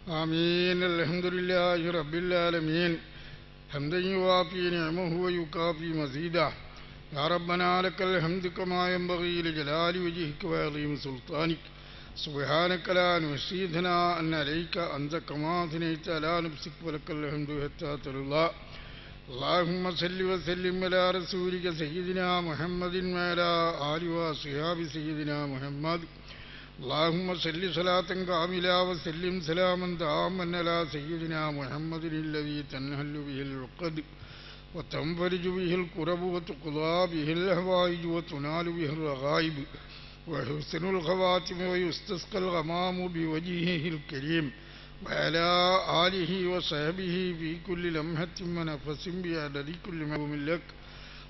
آمين. الحمد لله رب العالمين حمدا يوافي نعمه ويكافي مزيدا. يا ربنا لك الحمد كما ينبغي لجلال وجهك وعظيم سلطانك. سبحانك لا نحصي ثناء عليك أنت كما أثنيت على نفسك ولك الحمد حتى ترضى. اللهم صل وسلم على رسولك سيدنا محمد وعلى آله وصحبه سيدنا محمد. اللهم صل صلاة كاملة وسلم سلاما تاما على سيدنا محمد الذي تنحل به العقد وتنفرج به الكرب وتقضى به الحوائج وتنال به الرغائب وحسن الخواتم ويستسقى الغمام بوجهه الكريم وعلى آله وصحبه في كل لمحة ونفس بعدد كل معلوم لك.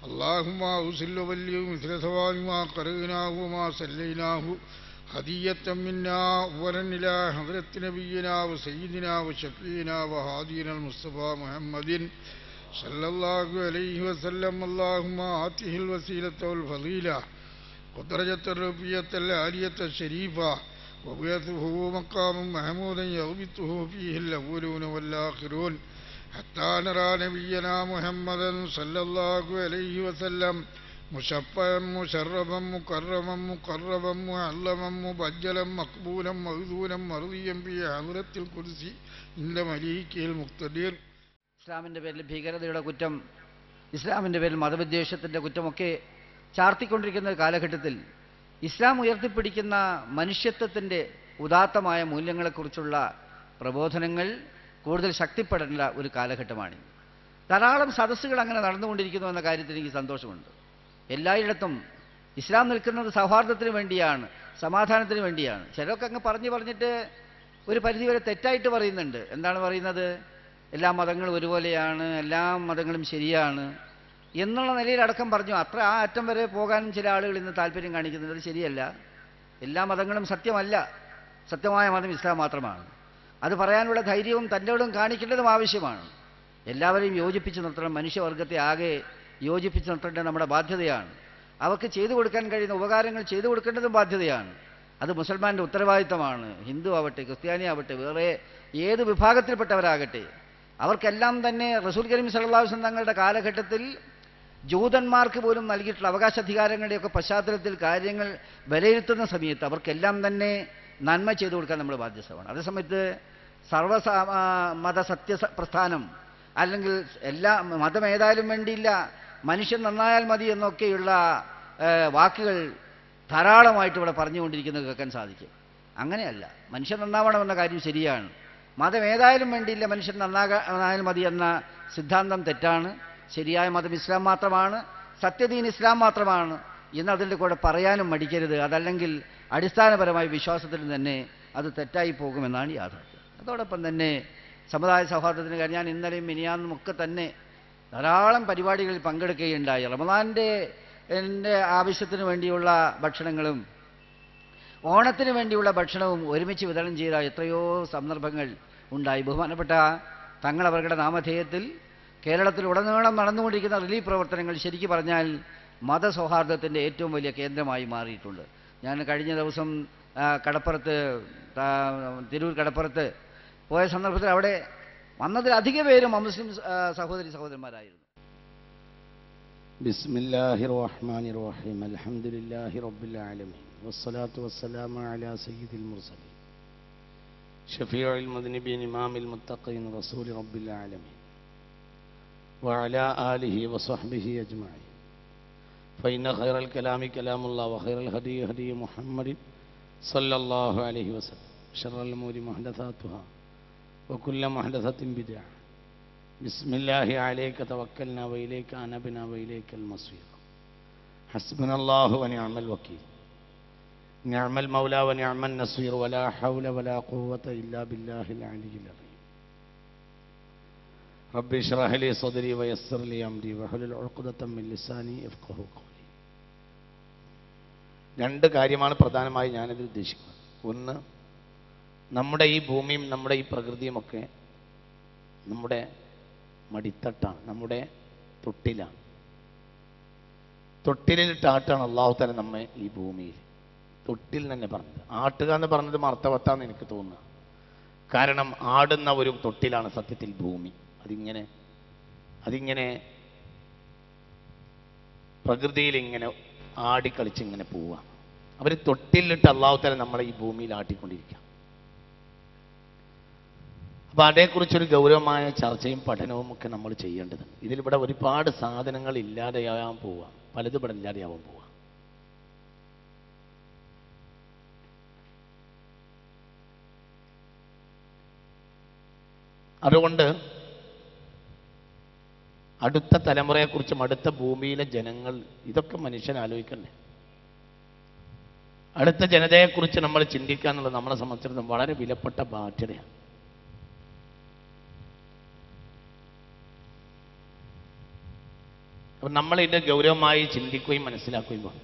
اللهم أوصل وبلغ مثل ثواب ما قرأناه وما صليناه هدية منا أولا إلى حضرة نبينا وسيدنا وشفينا وهادينا المصطفى محمد صلى الله عليه وسلم. اللهم آته الوسيلة والفضيلة ودرجة الرفية العالية الشريفة وبعثه مقام محمودا يغبطه فيه الأولون والآخرون حتى نرى نبينا محمدا صلى الله عليه وسلم مشفعا مشرفا مكرما مقربا معلما مبجلا مقبولا مغذولا مرضيا بحضرة الكرسي عند مليكه المقتدر. ഇസ്ലാമിൻ്റെ പേരിൽ ഭീകരതയുടെ കുറ്റം, ഇസ്ലാമിൻ്റെ പേരിൽ മതവിദ്വേഷത്തിൻ്റെ കുറ്റമൊക്കെ ചാർത്തിക്കൊണ്ടിരിക്കുന്ന ഒരു കാലഘട്ടത്തിൽ ഇസ്ലാം ഉയർത്തിപ്പിടിക്കുന്ന മനുഷ്യത്വത്തിൻ്റെ ഉദാത്തമായ മൂല്യങ്ങളെക്കുറിച്ചുള്ള പ്രബോധനങ്ങൾ കൂടുതൽ ശക്തിപ്പെടേണ്ട ഒരു കാലഘട്ടമാണ്. ധാരാളം സദസ്സുകൾ അങ്ങനെ നടന്നുകൊണ്ടിരിക്കുന്നു എന്ന കാര്യത്തിൽ എനിക്ക് സന്തോഷമുണ്ട്. എല്ലായിടത്തും ഇസ്ലാം നിൽക്കുന്നത് സൗഹാർദ്ദത്തിന് വേണ്ടിയാണ്, സമാധാനത്തിന് വേണ്ടിയാണ്. ചിലരൊക്കെ അങ്ങ് പറഞ്ഞിട്ട് ഒരു പരിധിവരെ തെറ്റായിട്ട് പറയുന്നുണ്ട്. എന്താണ് പറയുന്നത്? എല്ലാ മതങ്ങളും ഒരുപോലെയാണ്, എല്ലാ മതങ്ങളും ശരിയാണ് എന്നുള്ള നിലയിലടക്കം പറഞ്ഞു. അത്ര ആ അറ്റം വരെ പോകാനും ചില ആളുകൾ ഇന്ന് താല്പര്യം കാണിക്കുന്നത്. അത് ശരിയല്ല. എല്ലാ മതങ്ങളും സത്യമല്ല. സത്യമായ മതം ഇസ്ലാം മാത്രമാണ്. അത് പറയാനുള്ള ധൈര്യവും തൻ്റെയോടും കാണിക്കേണ്ടതും ആവശ്യമാണ്. എല്ലാവരെയും യോജിപ്പിച്ച് നിർത്തണം. മനുഷ്യവർഗത്തെ ആകെ യോജിപ്പിച്ച് നിർത്തേണ്ടത് നമ്മുടെ ബാധ്യതയാണ്. അവർക്ക് ചെയ്തു കൊടുക്കാൻ കഴിയുന്ന ഉപകാരങ്ങൾ ചെയ്തു കൊടുക്കേണ്ടതും ബാധ്യതയാണ്. അത് മുസൽമാൻ്റെ ഉത്തരവാദിത്തമാണ്. ഹിന്ദു ആവട്ടെ, ക്രിസ്ത്യാനി ആവട്ടെ, വേറെ ഏത് വിഭാഗത്തിൽപ്പെട്ടവരാകട്ടെ, അവർക്കെല്ലാം തന്നെ റസൂൽ കരീം സല്ലല്ലാഹു അലൈഹി വസല്ലം തങ്ങളുടെ കാലഘട്ടത്തിൽ ജൂതന്മാർക്ക് പോലും നൽകിയിട്ടുള്ള അവകാശാധികാരങ്ങളുടെയൊക്കെ പശ്ചാത്തലത്തിൽ കാര്യങ്ങൾ വിലയിരുത്തുന്ന സമയത്ത് അവർക്കെല്ലാം തന്നെ നന്മ ചെയ്തു കൊടുക്കാൻ നമ്മൾ ബാധ്യസ്ഥമാണ്. അതേസമയത്ത് മത സത്യ പ്രസ്ഥാനം അല്ലെങ്കിൽ എല്ലാ മതം ഏതായാലും വേണ്ടിയില്ല, മനുഷ്യൻ നന്നായാൽ മതി എന്നൊക്കെയുള്ള വാക്കുകൾ ധാരാളമായിട്ട് ഇവിടെ പറഞ്ഞുകൊണ്ടിരിക്കുന്നത് കേൾക്കാൻ സാധിക്കും. അങ്ങനെയല്ല. മനുഷ്യൻ നന്നാവണമെന്ന കാര്യം ശരിയാണ്. മതം ഏതായാലും വേണ്ടിയില്ല, മനുഷ്യൻ നന്നായാൽ മതി എന്ന സിദ്ധാന്തം തെറ്റാണ്. ശരിയായ മതം ഇസ്ലാം മാത്രമാണ്, സത്യദീൻ ഇസ്ലാം മാത്രമാണ് എന്നതിൻ്റെ കൂടെ പറയാനും മടിക്കരുത്. അതല്ലെങ്കിൽ അടിസ്ഥാനപരമായ വിശ്വാസത്തിൽ തന്നെ അത് തെറ്റായി പോകുമെന്നാണ് യാഥാർത്ഥ്യം. അതോടൊപ്പം തന്നെ സമുദായ സൗഹാർദ്ദത്തിന് കാര്യം ഞാൻ ഇന്നലെയും മിനിയാന്നും ഒക്കെ തന്നെ ധാരാളം പരിപാടികളിൽ പങ്കെടുക്കുകയുണ്ടായി. റമദാൻ്റെ ആവശ്യത്തിന് വേണ്ടിയുള്ള ഭക്ഷണങ്ങളും ഓണത്തിന് വേണ്ടിയുള്ള ഭക്ഷണവും ഒരുമിച്ച് വിതരണം ചെയ്ത എത്രയോ സന്ദർഭങ്ങൾ ഉണ്ടായി. ബഹുമാനപ്പെട്ട തങ്ങൾ അവരുടെ നാമധേയത്തിൽ കേരളത്തിലുടനീളം നടന്നുകൊണ്ടിരിക്കുന്ന റിലീഫ് പ്രവർത്തനങ്ങൾ ശരിക്കും പറഞ്ഞാൽ മതസൗഹാർദ്ദത്തിൻ്റെ ഏറ്റവും വലിയ കേന്ദ്രമായി മാറിയിട്ടുണ്ട്. ഞാൻ കഴിഞ്ഞ ദിവസം തിരൂർ കടപ്പുറത്ത് പോയ സന്ദർഭത്തിൽ അവിടെ വന്നതിലധിക പേരും അമുസ്ലിം സഹോദരന്മാരായിരുന്നു. ബിസ്മില്ലാഹിർ റഹ്മാനിർ റഹീം അൽഹംദുലില്ലാഹി റബ്ബിൽ ആലമീൻ വസ്സലാത്തു വസ്സലാമു അലാ സയ്യിദിൽ മുർസലീൻ ഷഫീഉൽ മുദ്നിബീൻ ഇമാമിൽ മുത്തഖീൻ റസൂലി റബ്ബിൽ ആലമീൻ വഅലാ ആലിഹി വസഹ്ബിഹി അജ്മഈൻ ഫഇന്ന ഖൈറൽ കലാമി കലാമുല്ലാഹ് വഖൈറൽ ഹദീ ഹദീ മുഹമ്മദിൻ സല്ലല്ലാഹു അലൈഹി വസല്ലം ശർറൽ ഉമൂരി മുഹ്ദസാതുഹാ وكل محدثة بدعة بسم الله عليك توكلنا وإليك أنبنا وإليك المصير حسبنا الله ونعم الوكيل نعم المولى ونعم النصير ولا حول ولا قوة إلا بالله العلي العظيم رب اشرح لي صدري ويسر لي أمري واحلل عقدة من لساني يفقهوا قولي. രണ്ട് കാര്യമാണ് പ്രധാനമായി ഞാനിതിൽ ഉദ്ദേശിക്കുന്നത്. ഒന്ന്, നമ്മുടെ ഈ ഭൂമിയും നമ്മുടെ ഈ പ്രകൃതിയുമൊക്കെ നമ്മുടെ മടിത്തട്ടാണ്, നമ്മുടെ തൊട്ടിലാണ്. തൊട്ടിലിട്ടാട്ടാണ് അള്ളാഹു തആല നമ്മെ ഈ ഭൂമിയിൽ തൊട്ടിൽ തന്നെ പറഞ്ഞത്. ആട്ടുക എന്ന് പറഞ്ഞത് മർത്തവത്താന്ന് എനിക്ക് തോന്നുക. കാരണം ആടുന്ന ഒരു തൊട്ടിലാണ് സത്യത്തിൽ ഭൂമി. അതിങ്ങനെ പ്രകൃതിയിൽ ഇങ്ങനെ ആടിക്കളിച്ചിങ്ങനെ പോവുക. അവർ തൊട്ടിലിട്ട് അള്ളാഹു തആല നമ്മളെ ഈ ഭൂമിയിൽ ആട്ടിക്കൊണ്ടിരിക്കുക. അപ്പോൾ അതേക്കുറിച്ചൊരു ഗൗരവമായ ചർച്ചയും പഠനവും ഒക്കെ നമ്മൾ ചെയ്യേണ്ടതുണ്ട്. ഇതിലിവിടെ ഒരുപാട് സാധനങ്ങൾ ഇല്ലാതെയാകാൻ പോവുക, പലതും ഇവിടെ ഇല്ലാതെയാവാൻ പോവുക. അതുകൊണ്ട് അടുത്ത തലമുറയെക്കുറിച്ചും അടുത്ത ഭൂമിയിലെ ജനങ്ങൾ, ഇതൊക്കെ മനുഷ്യൻ ആലോചിക്കണ്ടേ? അടുത്ത ജനതയെക്കുറിച്ച് നമ്മൾ ചിന്തിക്കുക എന്നുള്ളത് നമ്മളെ സംബന്ധിച്ചിടത്തോളം വളരെ വിലപ്പെട്ട ബാധ്യതയാണ്. അപ്പം നമ്മളിത് ഗൗരവമായി ചിന്തിക്കുകയും മനസ്സിലാക്കുകയും വേണം.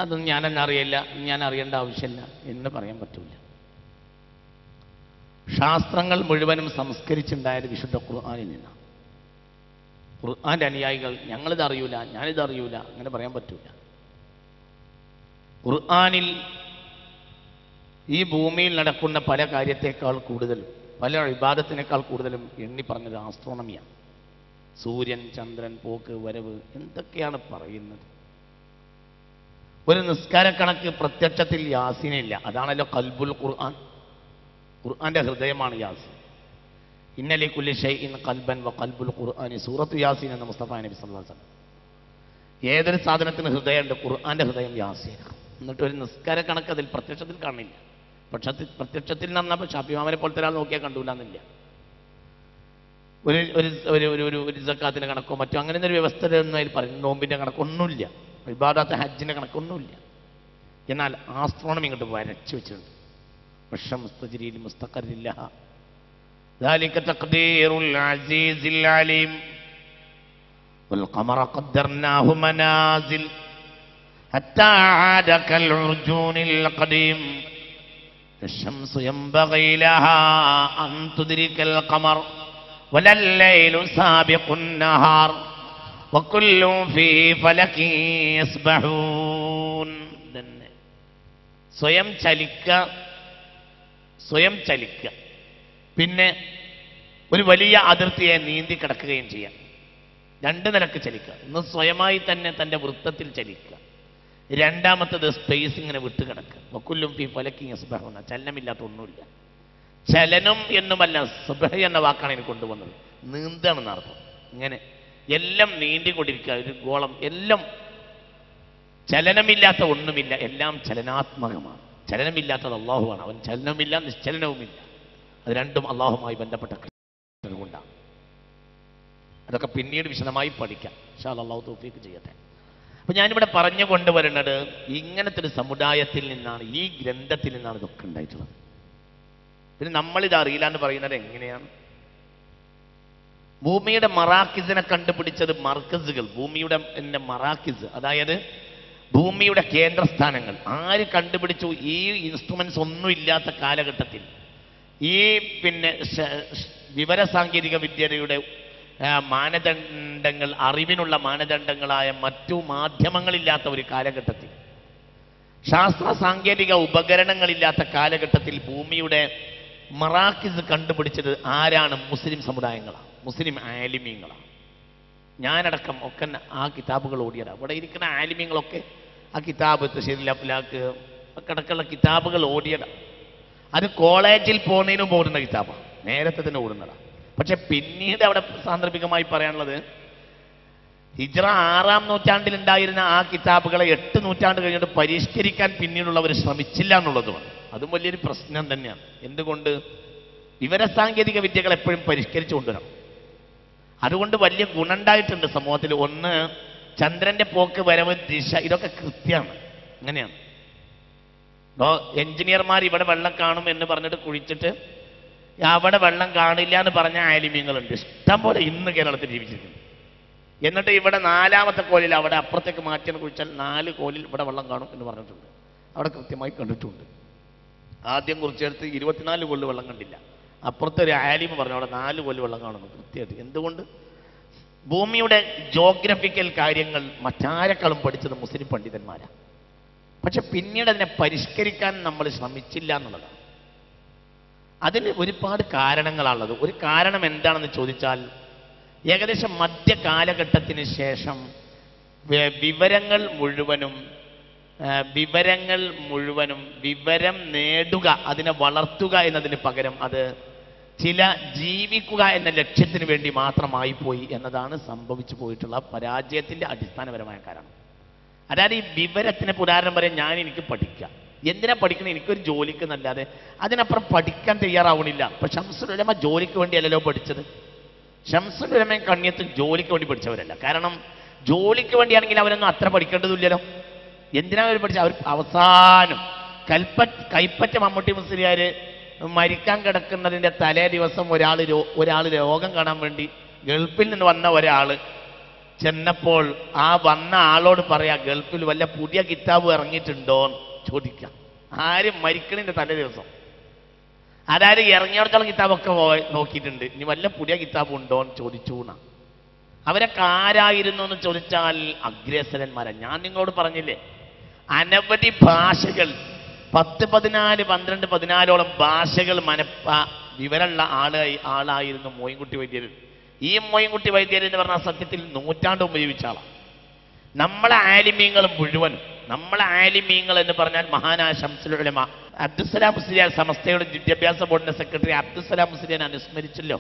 അതൊന്നും ഞാനെന്നെ അറിയില്ല, ഞാൻ അറിയേണ്ട ആവശ്യമില്ല എന്ന് പറയാൻ പറ്റില്ല. ശാസ്ത്രങ്ങൾ മുഴുവനും സംസ്കരിച്ചുണ്ടായത് വിശുദ്ധ ഖുർആനിൽ നിന്നാണ്. ഖുർആന്റെ അനുയായികൾ ഞങ്ങളിത് അറിയൂല, ഞാനിത് അറിയൂല അങ്ങനെ പറയാൻ പറ്റൂല. ഖുർആനിൽ ഈ ഭൂമിയിൽ നടക്കുന്ന പല കാര്യത്തേക്കാൾ കൂടുതലും, പല ഇബാദത്തിനേക്കാൾ കൂടുതലും എണ്ണി പറഞ്ഞത് ആസ്ട്രോണമിയാണ്. സൂര്യൻ, ചന്ദ്രൻ, പോക്ക്, വരവ്, എന്തൊക്കെയാണ് പറയുന്നത്. ഒരു നിസ്കാരക്കണക്ക് പ്രത്യക്ഷത്തിൽ യാസീനില്ല. അതാണല്ലോ ഖൽബുൽ ഖുർആൻ. ഖുർആന്റെ ഹൃദയമാണ് യാസീൻ. ഇന്നലി കുല്ലി ഷൈഇൻ ഖൽബൻ വ ഖൽബുൽ ഖുർആനി, സൂറത്ത് യാസീൻ എന്ന മുസ്തഫ നബി സല്ലല്ലാഹു അലൈഹി വസല്ലം. ഏതൊരു സാധനത്തിന് ഹൃദയമുണ്ട്, ഖുർആന്റെ ഹൃദയം യാസീനാണ്. എന്നിട്ട് ഒരു നിസ്കാര കണക്ക് അതിൽ പ്രത്യക്ഷത്തിൽ കാണില്ല. പക്ഷെ പ്രത്യക്ഷത്തിൽ നന്നപ്പോൾ ഷാഫിമാമനെ പോലത്തെ ഒരാൾ നോക്കിയാൽ കണ്ടൂല എന്നില്ല. ഒരു സക്കാത്തിന്റെ കണക്കോ മറ്റോ അങ്ങനെ ഒരു വ്യവസ്ഥ ഒന്നും അതിൽ പറയും. നോമ്പിന്റെ കണക്കൊന്നുമില്ല, ഇബാദത്ത് ഹജ്ജിന്റെ കണക്കൊന്നുമില്ല. എന്നാൽ ആസ്ട്രോണമി ഇങ്ങോട്ട് വരച്ചു വെച്ചിട്ടുണ്ട്. ذلك تقدير العزيز العليم والقمر قدرناه منازل حتى عاد كالعرجون القديم الشمس ينبغي لها أن تدرك القمر ولا الليل سابق النهار وكل في فلك يسبحون. സ്വയം ചലിക്കുക, പിന്നെ ഒരു വലിയ അതിർത്തിയെ നീന്തി കിടക്കുകയും ചെയ്യാം. രണ്ട് നിലക്ക് ചലിക്കുക. ഒന്ന് സ്വയമായി തന്നെ തൻ്റെ വൃത്തത്തിൽ ചലിക്കുക, രണ്ടാമത്തത് സ്പേസ് ഇങ്ങനെ വിട്ടുകിടക്കുക. വക്കുല്ലും ഫീ ഫലക്കി യസ്ബഹൂന, ചലനമില്ലാത്ത ഒന്നുമില്ല. ചലനം എന്നുമല്ല, സുബ്ഹ് എന്ന വാക്കാണ് എനിക്ക് കൊണ്ടുവന്നത്. നീന്താണെന്ന് അർത്ഥം. ഇങ്ങനെ എല്ലാം നീന്തിക്കൊണ്ടിരിക്കുക, ഒരു ഗോളം, എല്ലാം ചലനമില്ലാത്ത ഒന്നുമില്ല, എല്ലാം ചലനാത്മകമാണ്. ചലനമില്ലാത്തത് അള്ളാഹുവാണ്. അവൻ ചലനവുമില്ല, നിശ്ചലനവുമില്ല. അത് രണ്ടും അള്ളാഹുമായി ബന്ധപ്പെട്ട കൊണ്ടാണ്. അതൊക്കെ പിന്നീട് വിശദമായി പഠിക്കാം. ഇൻഷാ അല്ലാഹ്, അള്ളാഹു തൗഫീഖ് ചെയ്യട്ടെ. അപ്പം ഞാനിവിടെ പറഞ്ഞു കൊണ്ടുവരുന്നത് ഇങ്ങനത്തെ ഒരു സമുദായത്തിൽ നിന്നാണ്, ഈ ഗ്രന്ഥത്തിൽ നിന്നാണ് ഇതൊക്കെ ഉണ്ടായിട്ടുള്ളത്. പിന്നെ നമ്മളിത് അറിയില്ല എന്ന് പറയുന്നത് എങ്ങനെയാണ്? ഭൂമിയുടെ മറാക്കിസിനെ കണ്ടുപിടിച്ചത് മർക്കസുകൾ, ഭൂമിയുടെ മറാക്കിസ്, അതായത് ഭൂമിയുടെ കേന്ദ്രസ്ഥാനങ്ങൾ ആര് കണ്ടുപിടിച്ചു? ഈ ഇൻസ്ട്രുമെന്റ്സ് ഒന്നും ഇല്ലാത്ത കാലഘട്ടത്തിൽ, ഈ പിന്നെ വിവരസാങ്കേതിക വിദ്യയുടെ മാനദണ്ഡങ്ങൾ, അറിവിനുള്ള മാനദണ്ഡങ്ങളായ മറ്റു മാധ്യമങ്ങളില്ലാത്ത ഒരു കാലഘട്ടത്തിൽ, ശാസ്ത്ര സാങ്കേതിക ഉപകരണങ്ങളില്ലാത്ത കാലഘട്ടത്തിൽ ഭൂമിയുടെ മറാക്കിസ് കണ്ടുപിടിച്ചത് ആരാണ്? മുസ്ലിം സമുദായങ്ങളാണ്, മുസ്ലിം ആലിമീങ്ങളാണ്. ഞാനടക്കം ഒക്കെ ആ കിതാബുകൾ ഓടിയതാണ്. അവിടെ ഇരിക്കുന്ന ആലിമീങ്ങളൊക്കെ ആ കിതാബ് തശ്രീൽ അഫ്ലാക്ക് അടക്കമുള്ള കിതാബുകൾ ഓടിയതാണ്. അത് കോളേജിൽ പോകുന്നതിന് ഓടുന്ന കിതാബാണ്, നേരത്തെ തന്നെ ഓടുന്നതാണ്. പക്ഷെ പിന്നീട് അവിടെ സാന്ദർഭികമായി പറയാനുള്ളത്, ഹിജ്റ 6-ാം നൂറ്റാണ്ടിൽ ഉണ്ടായിരുന്ന ആ കിതാബുകളെ 8 നൂറ്റാണ്ട് കഴിഞ്ഞിട്ട് പരിഷ്കരിക്കാൻ പിന്നീടുള്ളവർ ശ്രമിച്ചില്ല എന്നുള്ളതുമാണ്. അതും വലിയൊരു പ്രശ്നം തന്നെയാണ്. എന്തുകൊണ്ട്? വിവരസാങ്കേതിക വിദ്യകൾ എപ്പോഴും പരിഷ്കരിച്ചു കൊണ്ടുവരണം. അതുകൊണ്ട് വലിയ ഗുണമുണ്ടായിട്ടുണ്ട് സമൂഹത്തിൽ. ഒന്ന്, ചന്ദ്രന്റെ പോക്ക്, വരവ്, ദിശ, ഇതൊക്കെ കൃത്യമാണ്. അങ്ങനെയാണ്. എഞ്ചിനീയർമാർ ഇവിടെ വെള്ളം കാണും എന്ന് പറഞ്ഞിട്ട് കുഴിച്ചിട്ട് അവിടെ വെള്ളം കാണില്ല എന്ന് പറഞ്ഞ ആലിമ്യങ്ങളുണ്ട് ഇഷ്ടം പോലെ ഇന്ന് കേരളത്തിൽ ജീവിച്ചിരിക്കുന്നു. എന്നിട്ട് ഇവിടെ 4-ാമത്തെ കോലിൽ അവിടെ അപ്പുറത്തേക്ക് മാറ്റിയാണ് കുഴിച്ചാൽ 4 കോലിൽ ഇവിടെ വെള്ളം കാണും എന്ന് പറഞ്ഞിട്ടുണ്ട്. അവിടെ കൃത്യമായി കണ്ടിട്ടുണ്ട്. ആദ്യം കുറിച്ചെടുത്ത് 24 കോലിൽ വെള്ളം കണ്ടില്ല. അപ്പുറത്തെ ഒരു ആലിമ പറഞ്ഞു അവിടെ 4 കോലിൽ വെള്ളം കാണുന്നു കൃത്യമായിട്ട്. എന്തുകൊണ്ട്? ഭൂമിയുടെ ജോഗ്രഫിക്കൽ കാര്യങ്ങൾ മറ്റാരെക്കാളും പഠിച്ചത് മുസ്ലിം പണ്ഡിതന്മാരാണ്. പക്ഷെ പിന്നീട് അതിനെ പരിഷ്കരിക്കാൻ നമ്മൾ ശ്രമിച്ചില്ല എന്നുള്ളതാണ്. അതിന് ഒരുപാട് കാരണങ്ങളാണുള്ളത്. ഒരു കാരണം എന്താണെന്ന് ചോദിച്ചാൽ, ഏകദേശം മധ്യ കാലഘട്ടത്തിന് ശേഷം വിവരങ്ങൾ മുഴുവനും വിവരം നേടുക, അതിനെ വളർത്തുക എന്നതിന് പകരം അത് ചില ജീവിക്കുക എന്ന ലക്ഷ്യത്തിന് വേണ്ടി മാത്രമായി പോയി എന്നതാണ് സംഭവിച്ചു പോയിട്ടുള്ള പരാജയത്തിൻ്റെ അടിസ്ഥാനപരമായ കാരണം. അതായത് ഈ വിവരത്തിന് ഉദാഹരണം പറയാൻ എനിക്ക് പഠിക്കാം, എന്തിനാ പഠിക്കണം, എനിക്കൊരു ജോലിക്ക് എന്നല്ലാതെ അതിനപ്പുറം പഠിക്കാൻ തയ്യാറാവണില്ല. അപ്പം ശംസുൽ ഉലമ ജോലിക്ക് വേണ്ടിയല്ലല്ലോ പഠിച്ചത്. ശംസുൽ ഉലമയും കണ്ണിയത്തും ജോലിക്ക് വേണ്ടി പഠിച്ചവരല്ല. കാരണം ജോലിക്ക് വേണ്ടിയാണെങ്കിൽ അവരൊന്നും അത്ര പഠിക്കേണ്ടതില്ലല്ലോ. എന്തിനാണ് അവർ പഠിച്ചത്? അവർ അവസാനം കൈപ്പറ്റ മമ്മൂട്ടി മുസ്ലിയാർ മരിക്കാൻ കിടക്കുന്നതിൻ്റെ തലേ ദിവസം ഒരാൾ രോഗം കാണാൻ വേണ്ടി ഗൾഫിൽ നിന്ന് വന്ന ഒരാൾ ചെന്നപ്പോൾ ആ വന്ന ആളോട് പറയാ, ഗൾഫിൽ വല്ല പുതിയ കിതാബ് ഇറങ്ങിയിട്ടുണ്ടോ എന്ന് ചോദിക്കാം. ആരും മരിക്കണിൻ്റെ തലേ ദിവസം. അതായത് ഇറങ്ങിയോടത്തോളം കിതാബൊക്കെ നോക്കിയിട്ടുണ്ട്, ഇനി വല്ല പുതിയ കിതാബ് ഉണ്ടോ എന്ന് ചോദിച്ചു എന്നാ. അവരൊക്കെ ആരായിരുന്നു എന്ന് ചോദിച്ചാൽ അഗ്രസരന്മാരാണ്. ഞാൻ നിങ്ങളോട് പറഞ്ഞില്ലേ, അനവധി ഭാഷകൾ 10, 14, 12, 14ഓളം ഭാഷകൾ വിവരമുള്ള ആളായിരുന്നു മോയിൻകുട്ടി വൈദ്യർ. ഈ മോയിൻകുട്ടി വൈദ്യർ എന്ന് പറഞ്ഞാൽ സത്യത്തിൽ നൂറ്റാണ്ട് ഉപയോഗിച്ച ആളാണ്. നമ്മളെ ആലിമീങ്ങൾ എന്ന് പറഞ്ഞാൽ മഹാനായ ശംസുൽ ഉലമ അബ്ദുസ്സലാം മുസ്ലിയാർ, സമസ്തയുടെ വിദ്യാഭ്യാസ ബോർഡിന്റെ സെക്രട്ടറി അബ്ദുസ്സലാം മുസ്ലിയാർ അനുസ്മരിച്ചല്ലോ.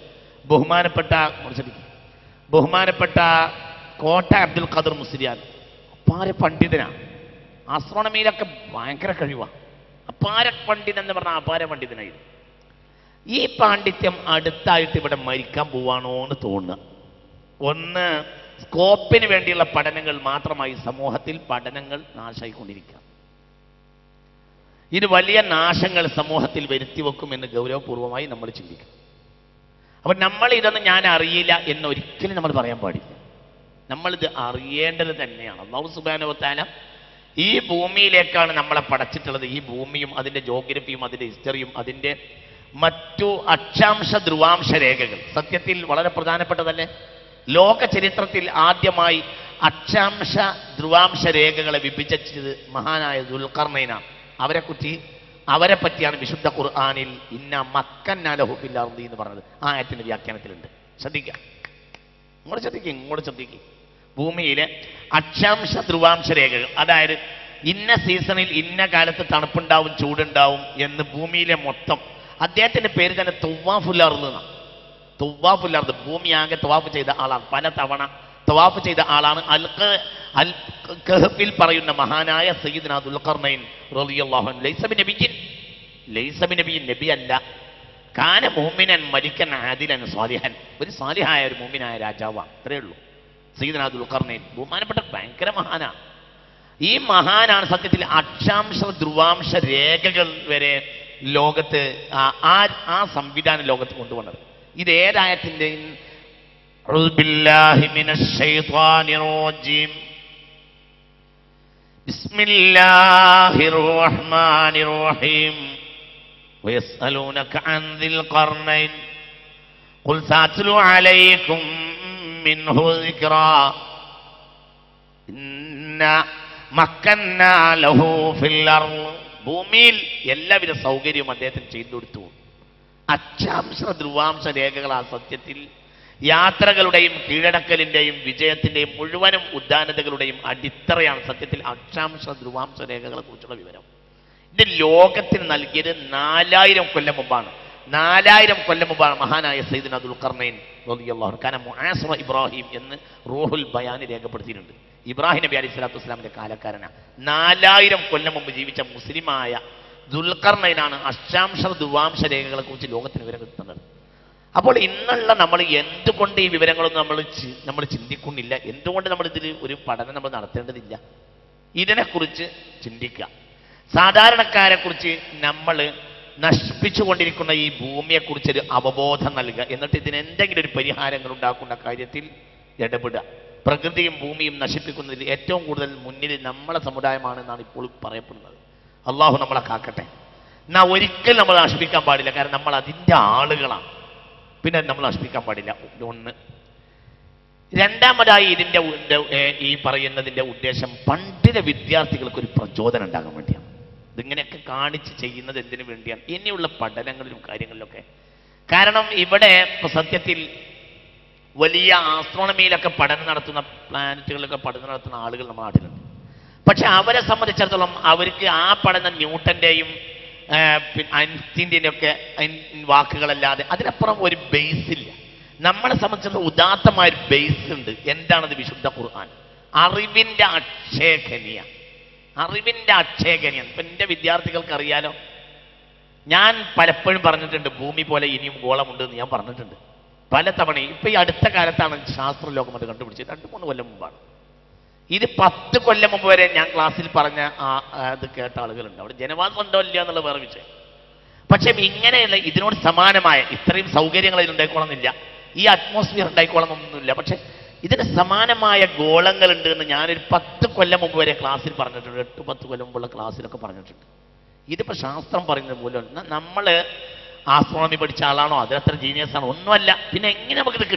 ബഹുമാനപ്പെട്ട കോട്ട അബ്ദുൽ ഖദർ മുസ്ലിയാർ അപ്പാര പണ്ഡിതനാണ്. ആസ്ട്രോണമിയിലൊക്കെ ഭയങ്കര കഴിവാണ്. അപാര പണ്ഡിതൻ എന്ന് പറഞ്ഞാൽ അപാര പണ്ഡിതനായിരുന്നു. ഈ പാണ്ഡിത്യം അടുത്തായിട്ട് ഇവിടെ മരിക്കാൻ പോവാണോ എന്ന് തോന്നുക. ഒന്ന്, സ്കോപ്പിന് വേണ്ടിയുള്ള പഠനങ്ങൾ മാത്രമായി സമൂഹത്തിൽ പഠനങ്ങൾ നാശായിക്കൊണ്ടിരിക്കുക. ഇത് വലിയ നാശങ്ങൾ സമൂഹത്തിൽ വരുത്തിവെക്കുമെന്ന് ഗൗരവപൂർവമായി നമ്മൾ ചിന്തിക്കും. അപ്പം നമ്മൾ ഇതൊന്നും ഞാൻ അറിയില്ല എന്നൊരിക്കലും നമ്മൾ പറയാൻ പാടില്ല. നമ്മളിത് അറിയേണ്ടത് തന്നെയാണ്. അല്ലാഹു സുബ്ഹാനഹു വ തആല ഈ ഭൂമിയിലേക്കാണ് നമ്മളെ പടച്ചിട്ടുള്ളത്. ഈ ഭൂമിയും അതിൻ്റെ ജോഗ്രഫിയും അതിൻ്റെ ഹിസ്റ്ററിയും അതിൻ്റെ മറ്റു അക്ഷാംശ ധ്രുവാംശ രേഖകൾ സത്യത്തിൽ വളരെ പ്രധാനപ്പെട്ടതല്ലേ. ലോക ചരിത്രത്തിൽ ആദ്യമായി അക്ഷാംശ ധ്രുവാംശ രേഖകളെ വിഭജിച്ചത് മഹാനായ ദുൽഖർനൈനാണ്. അവരെ പറ്റിയാണ് വിശുദ്ധ ഖുർആനിൽ ഇന്ന മക്കന്നാ ലഹു ഫിൽ അർദി എന്ന് പറഞ്ഞത്. ആ ആയത്തിന്റെ വ്യാഖ്യാനത്തിലുണ്ട്. ഇങ്ങോട്ട് ശ്രദ്ധിക്കുക. ഭൂമിയിലെ അക്ഷാംശ ധ്രുവാംശ രേഖകൾ, അതായത് ഇന്ന സീസണിൽ ഇന്ന കാലത്ത് തണുപ്പുണ്ടാവും ചൂടുണ്ടാവും എന്ന് ഭൂമിയിലെ മൊത്തം. അദ്ദേഹത്തിന്റെ പേര് തന്നെ തുവാഫുൽ അർദ് എന്നാണ്. തുവാഫുൽ അർദ്, ഭൂമി ആകെ തവാഫ് ചെയ്ത ആളാണ്. പല തവണ തവാഫ് ചെയ്ത ആളാണ്. അൽ കഹ്ഫിൽ പറയുന്ന മഹാനായ സയ്യിദ്നാ ദുൽഖർനൈൻ റളിയല്ലാഹു അൻഹു ലൈസ ബിനബിയ്യിൻ, നബി അല്ല. കാന മുഅ്മിനൻ മലിക്കൻ ആദിലൻ സ്വാലിഹൻ, ഒരു സ്വാലിഹായ ഒരു മുഅ്മിനായ രാജാവാണ്. അത്രയേ ഉള്ളൂ സയ്യിദ്നാ ദുൽഖർനൈൻ. ബഹുമാനപ്പെട്ട ഭയങ്കര മഹാനാണ്. ഈ മഹാനാണ് സത്യത്തിൽ അക്ഷാംശ ധ്രുവാംശ രേഖകൾ വരെ ലോകത്ത് ആ സംവിധാനം ലോകത്ത് കൊണ്ടുവന്നത്. ഇത് ഏതായത്തിന്റെ ബിസ്മില്ലാഹിർ റഹ്മാനിർ റഹീം വയസ്അലൂനക അൻ ദിൽ ഖർനൈൻ ഖുൽ സാത്ലു അലൈക്കും മിൻഹു ദിക്റാ ഇന്ന മക്കന്നാ ലഹു ഫിൽ അർദ്. ഭൂമിയിൽ എല്ലാവിധ സൗകര്യവും അദ്ദേഹത്തിന് ചെയ്തു കൊടുത്തു. അക്ഷാംശ ധ്രുവാംശ രേഖകളാ സത്യത്തിൽ യാത്രകളുടെയും കീഴടക്കലിന്റെയും വിജയത്തിന്റെയും മുഴുവനും ഉദ്ദാനതകളുടെയും അടിത്തറയാണ് സത്യത്തിൽ അക്ഷാംശ ധ്രുവാംശ രേഖകളെ കുറിച്ചുള്ള വിവരം. ഇത് ലോകത്തിന് നൽകിയത് 4000 കൊല്ലം മുമ്പാണ്. 4000 കൊല്ലം മുമ്പാണ് മഹാനായ സയ്യിദ്നാ ദുൽഖർനൈൻ റളിയല്ലാഹു അൻഹു കാന മുആസിറ ഇബ്രാഹിം എന്ന് റൂഹുൽ ബയാൻ രേഖപ്പെടുത്തിയിട്ടുണ്ട്. ഇബ്രാഹിം നബി അലൈഹി സ്വലാത്തു വസ്സലാമിന്റെ കാലക്കാരനാണ്. 4000 കൊല്ലം മുമ്പ് ജീവിച്ച മുസ്ലിമായ ദുൽഖർനൈനാണ് അക്ഷാംശ ധ്രുവാംശ രേഖകളെ കുറിച്ച് ലോകത്തിന് വിവരം കിട്ടുന്നത്. അപ്പോൾ ഇന്നുള്ള നമ്മൾ എന്തുകൊണ്ട് ഈ വിവരങ്ങളൊന്നും നമ്മൾ ചിന്തിക്കുന്നില്ല? എന്തുകൊണ്ട് നമ്മൾ ഇതിൽ ഒരു പഠനം നമ്മൾ നടത്തേണ്ടതില്ല? ഇതിനെക്കുറിച്ച് ചിന്തിക്കുക. സാധാരണക്കാരെ കുറിച്ച് നമ്മൾ നശിപ്പിച്ചുകൊണ്ടിരിക്കുന്ന ഈ ഭൂമിയെക്കുറിച്ചൊരു അവബോധം നൽകുക. എന്നിട്ട് ഇതിനെന്തെങ്കിലും ഒരു പരിഹാരങ്ങൾ ഉണ്ടാക്കുന്ന കാര്യത്തിൽ ഇടപെടുക. പ്രകൃതിയും ഭൂമിയും നശിപ്പിക്കുന്നതിൽ ഏറ്റവും കൂടുതൽ മുന്നിൽ നമ്മളെ സമുദായമാണെന്നാണ് ഇപ്പോൾ പറയപ്പെടുന്നത്. അള്ളാഹു നമ്മളെ കാക്കട്ടെ. എന്നാൽ ഒരിക്കലും നമ്മൾ നശിപ്പിക്കാൻ പാടില്ല. കാരണം നമ്മൾ അതിൻ്റെ ആളുകളാണ്. പിന്നെ നമ്മൾ നശിപ്പിക്കാൻ പാടില്ല. ഒന്ന്. രണ്ടാമതായി ഈ പറയുന്നതിൻ്റെ ഉദ്ദേശം പണ്ഡിത വിദ്യാർത്ഥികൾക്ക് ഒരു പ്രചോദനം ഉണ്ടാകാൻ വേണ്ടിയാണ്. ഇതിങ്ങനെയൊക്കെ കാണിച്ച് ചെയ്യുന്നത് എന്തിനു വേണ്ടിയാണ്? ഇനിയുള്ള പഠനങ്ങളിലും കാര്യങ്ങളിലൊക്കെ. കാരണം ഇവിടെ സത്യത്തിൽ വലിയ ആസ്ട്രോണമിയിലൊക്കെ പഠനം നടത്തുന്ന, പ്ലാനറ്റുകളിലൊക്കെ പഠനം നടത്തുന്ന ആളുകൾ നമ്മുടെ നാട്ടിലുണ്ട്. പക്ഷെ അവരെ സംബന്ധിച്ചിടത്തോളം അവർക്ക് ആ പഠനം ന്യൂട്ടൻ്റെയും ഐൻസ്റ്റീൻ്റെയും ഒക്കെ വാക്കുകളല്ലാതെ അതിനപ്പുറം ഒരു ബേസ് ഇല്ല. നമ്മളെ സംബന്ധിച്ചിടത്തോളം ഉദാത്തമായൊരു ബേസ് ഉണ്ട്. എന്താണത്? വിശുദ്ധ ഖുർആൻ. അറിവിൻ്റെ അക്ഷയഖനിയ, അറിവിൻ്റെ അക്ഷയഖനിയ. ഇപ്പം എൻ്റെ വിദ്യാർത്ഥികൾക്ക് അറിയാലോ, ഞാൻ പലപ്പോഴും പറഞ്ഞിട്ടുണ്ട് ഭൂമി പോലെ ഇനിയും ഗോളമുണ്ട് എന്ന് ഞാൻ പറഞ്ഞിട്ടുണ്ട് പല തവണയും. ഇപ്പം ഈ അടുത്ത കാലത്താണ് ശാസ്ത്രലോകം അത് കണ്ടുപിടിച്ചത്, 2-3 കൊല്ലം മുമ്പാണ്. ഇത് 10 കൊല്ലം മുമ്പ് വരെ ഞാൻ ക്ലാസ്സിൽ പറഞ്ഞ അത് കേട്ട ആളുകളുണ്ട്. അവിടെ ജനവാസം ഉണ്ടോ ഇല്ല എന്നുള്ള വേറെ വിഷയം. പക്ഷേ ഇങ്ങനെയുള്ള ഇതിനോട് സമാനമായ ഇത്രയും സൗകര്യങ്ങൾ ഇതിനുണ്ടായിക്കോളന്നില്ല, ഈ അറ്റ്മോസ്ഫിയർ ഉണ്ടായിക്കോളന്നൊന്നുമില്ല, പക്ഷെ ഇതിന് സമാനമായ ഗോളങ്ങളുണ്ട് എന്ന് ഞാനൊരു 10 കൊല്ലം മുമ്പ് വരെ ക്ലാസ്സിൽ പറഞ്ഞിട്ടുണ്ട്. 8-10 കൊല്ലം മുമ്പുള്ള ക്ലാസ്സിലൊക്കെ പറഞ്ഞിട്ടുണ്ട്. ഇതിപ്പോൾ ശാസ്ത്രം പറയുന്നത് മൂലം നമ്മൾ ആസ്ട്രോണമി പഠിച്ച ആളാണോ, അതിനത്ര ജീനിയസ് ആണോ, ഒന്നുമല്ല. പിന്നെ എങ്ങനെ നമുക്കിത്